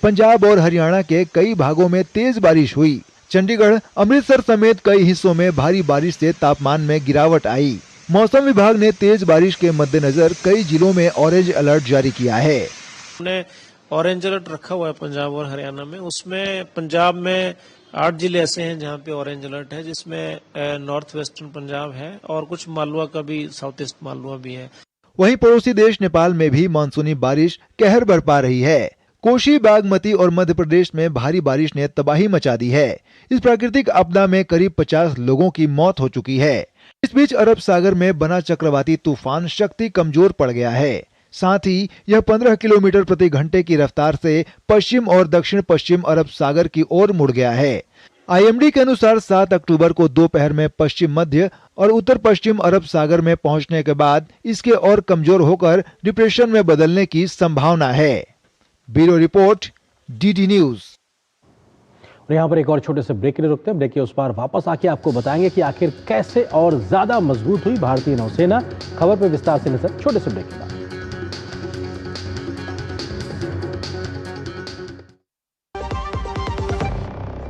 पंजाब और हरियाणा के कई भागों में तेज बारिश हुई। चंडीगढ़, अमृतसर समेत कई हिस्सों में भारी बारिश से तापमान में गिरावट आई। मौसम विभाग ने तेज बारिश के मद्देनजर कई जिलों में ऑरेंज अलर्ट जारी किया है। हमने ऑरेंज अलर्ट रखा हुआ है पंजाब और हरियाणा में। उसमें पंजाब में 8 जिले ऐसे हैं जहां पे ऑरेंज अलर्ट है, जिसमें नॉर्थ वेस्टर्न पंजाब है और कुछ मालवा का भी, साउथ ईस्ट मालवा भी है। वहीं पड़ोसी देश नेपाल में भी मानसूनी बारिश कहर बरपा रही है। कोशी, बागमती और मध्य प्रदेश में भारी बारिश ने तबाही मचा दी है। इस प्राकृतिक आपदा में करीब 50 लोगों की मौत हो चुकी है। इस बीच अरब सागर में बना चक्रवाती तूफान शक्ति कमजोर पड़ गया है। साथ ही यह 15 किलोमीटर प्रति घंटे की रफ्तार से पश्चिम और दक्षिण पश्चिम अरब सागर की ओर मुड़ गया है। आईएमडी के अनुसार 7 अक्टूबर को दोपहर में पश्चिम मध्य और उत्तर पश्चिम अरब सागर में पहुंचने के बाद इसके और कमजोर होकर डिप्रेशन में बदलने की संभावना है। Bureau report, DD news. और यहाँ पर एक और छोटे से ब्रेक के लिए रुकते हैं। ब्रेक के उस पार वापस आके आपको बताएंगे कि आखिर कैसे और ज्यादा मजबूत हुई भारतीय नौसेना। खबर पर विस्तार से नजर छोटे से ब्रेक के बाद।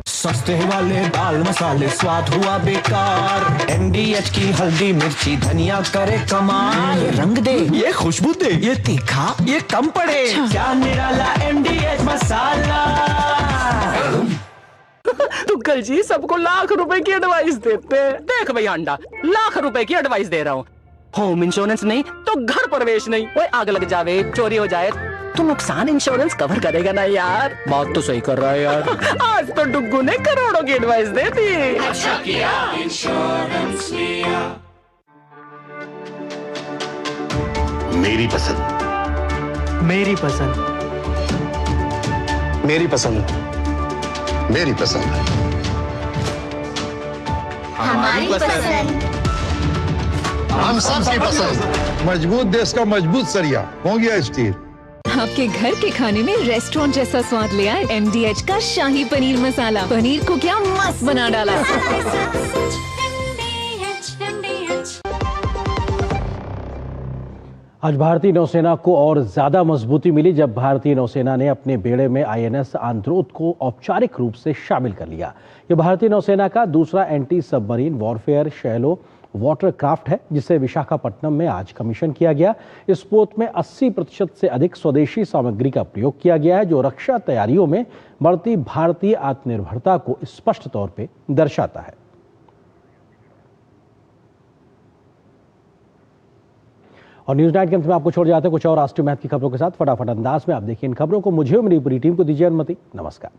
सस्ते वाले दाल मसाले स्वाद हुआ बेकार। एमडीएच की हल्दी मिर्ची धनिया करे कमाल। ये रंग दे, ये खुशबू दे, ये तीखा, ये कम पड़े। क्या निराला एमडीएच मसाला। तुक्कल जी सबको लाख रुपए की एडवाइस देते हैं। देख भैया अंडा, लाख रुपए की एडवाइस दे रहा हूँ। होम इंश्योरेंस नहीं तो घर प्रवेश नहीं। वो आग लग जावे, चोरी हो जाए तो नुकसान इंश्योरेंस कवर करेगा ना यार। बात तो सही कर रहा है यार। आज तो डुग्गू ने करोड़ों की एडवाइस दे दी। अच्छा किया इंश्योरेंस लिया। मेरी पसंद, मेरी पसंद, मेरी पसंद, मेरी पसंद, हमारी पसंद, हम सबकी पसंद। मजबूत देश का मजबूत सरिया हो गया स्टील। आपके घर के खाने में रेस्टोरेंट जैसा स्वाद ले आए एमडीएच का शाही पनीर मसाला। पनीर को क्या मस्त बना डाला। आज भारतीय नौसेना को और ज्यादा मजबूती मिली जब भारतीय नौसेना ने अपने बेड़े में आईएनएस आंद्रोथ को औपचारिक रूप से शामिल कर लिया। यह भारतीय नौसेना का दूसरा anti submarine warfare shallow watercraft है, जिसे विशाखापट्टनम में आज कमीशन किया गया। इस पोत में 80% से अधिक स्वदेशी सामग्री का प्रयोग किया गया है, जो रक्षा तैयारियों में बढ़ती भारतीय आत्मनिर्भरता को स्पष्ट तौर पर दर्शाता है। और न्यूज नाइट के अंत में आपको छोड़ जाते हैं कुछ और राष्ट्रीय महत्व की खबरों के साथ। फटाफट अंदाज में आप देखिए इन खबरों को। मुझे और मेरी पूरी टीम को दीजिए अनुमति। नमस्कार।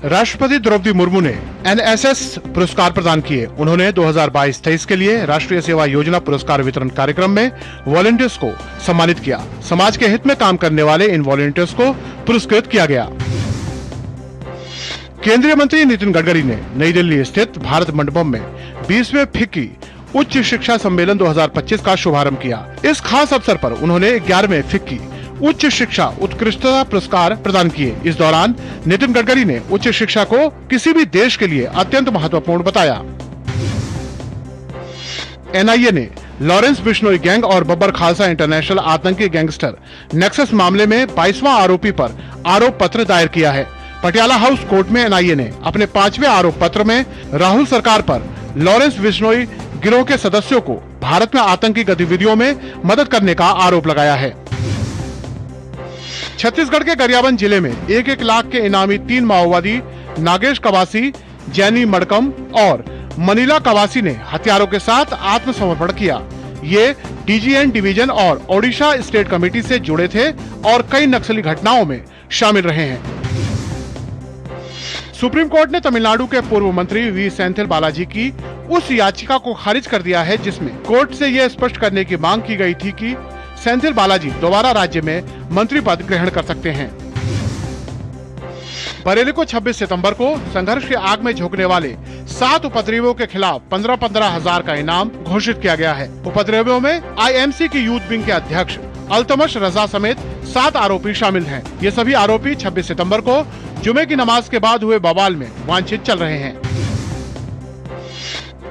राष्ट्रपति द्रौपदी मुर्मू ने एनएसएस पुरस्कार प्रदान किए। उन्होंने 2022-23 के लिए राष्ट्रीय सेवा योजना पुरस्कार वितरण कार्यक्रम में वॉलंटियर्स को सम्मानित किया। समाज के हित में काम करने वाले इन वॉलंटियर्स को पुरस्कृत किया गया। केंद्रीय मंत्री नितिन गडकरी ने नई दिल्ली स्थित भारत मंडपम में 20वें फिक्की उच्च शिक्षा सम्मेलन 2025 का शुभारंभ किया। इस खास अवसर पर उन्होंने 11वें फिक्की उच्च शिक्षा उत्कृष्टता पुरस्कार प्रदान किए। इस दौरान नितिन गडकरी ने उच्च शिक्षा को किसी भी देश के लिए अत्यंत महत्वपूर्ण बताया। एनआईए ने लॉरेंस बिश्नोई गैंग और बब्बर खालसा इंटरनेशनल आतंकी गैंगस्टर नेक्सस मामले में 22वां आरोपी पर आरोप पत्र दायर किया है। पटियाला हाउस कोर्ट में एनआईए ने अपने 5वें आरोप पत्र में राहुल सरकार पर लॉरेंस बिश्नोई गिरोह के सदस्यों को भारत में आतंकी गतिविधियों में मदद करने का आरोप लगाया है। छत्तीसगढ़ के गरियाबंद जिले में 1-1 लाख के इनामी 3 माओवादी नागेश कवासी, जैनी मडकम और मनीला कवासी ने हथियारों के साथ आत्मसमर्पण किया। ये डीजीएन डिवीजन और ओडिशा स्टेट कमेटी से जुड़े थे और कई नक्सली घटनाओं में शामिल रहे हैं। सुप्रीम कोर्ट ने तमिलनाडु के पूर्व मंत्री वी सेंथिल बालाजी की उस याचिका को खारिज कर दिया है जिसमें कोर्ट से यह स्पष्ट करने की मांग की गई थी कि सेंथिल बालाजी दोबारा राज्य में मंत्री पद ग्रहण कर सकते हैं। बरेली को 26 सितंबर को संघर्ष की आग में झोंकने वाले 7 उपद्रवियों के खिलाफ 15-15 हजार का इनाम घोषित किया गया है। उपद्रवियों में आईएमसी की यूथ विंग के अध्यक्ष अल्तमश रजा समेत 7 आरोपी शामिल हैं। ये सभी आरोपी 26 सितंबर को जुमे की नमाज के बाद हुए बवाल में वांछित चल रहे हैं।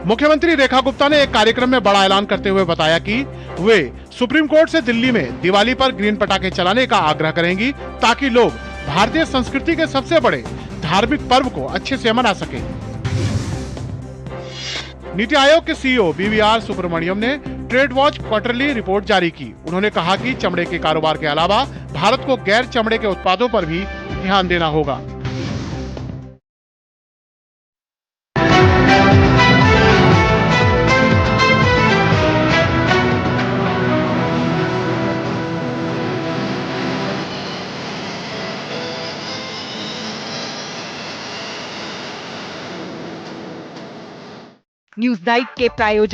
मुख्यमंत्री रेखा गुप्ता ने एक कार्यक्रम में बड़ा ऐलान करते हुए बताया कि वे सुप्रीम कोर्ट से दिल्ली में दिवाली पर ग्रीन पटाखे चलाने का आग्रह करेंगी ताकि लोग भारतीय संस्कृति के सबसे बड़े धार्मिक पर्व को अच्छे से मना सके। नीति आयोग के सीईओ बीवीआर सुब्रमण्यम ने ट्रेड वॉच क्वार्टरली रिपोर्ट जारी की। उन्होंने कहा कि चमड़े के कारोबार के अलावा भारत को गैर चमड़े के उत्पादों पर भी ध्यान देना होगा। न्यूज नाइट के प्रायोजक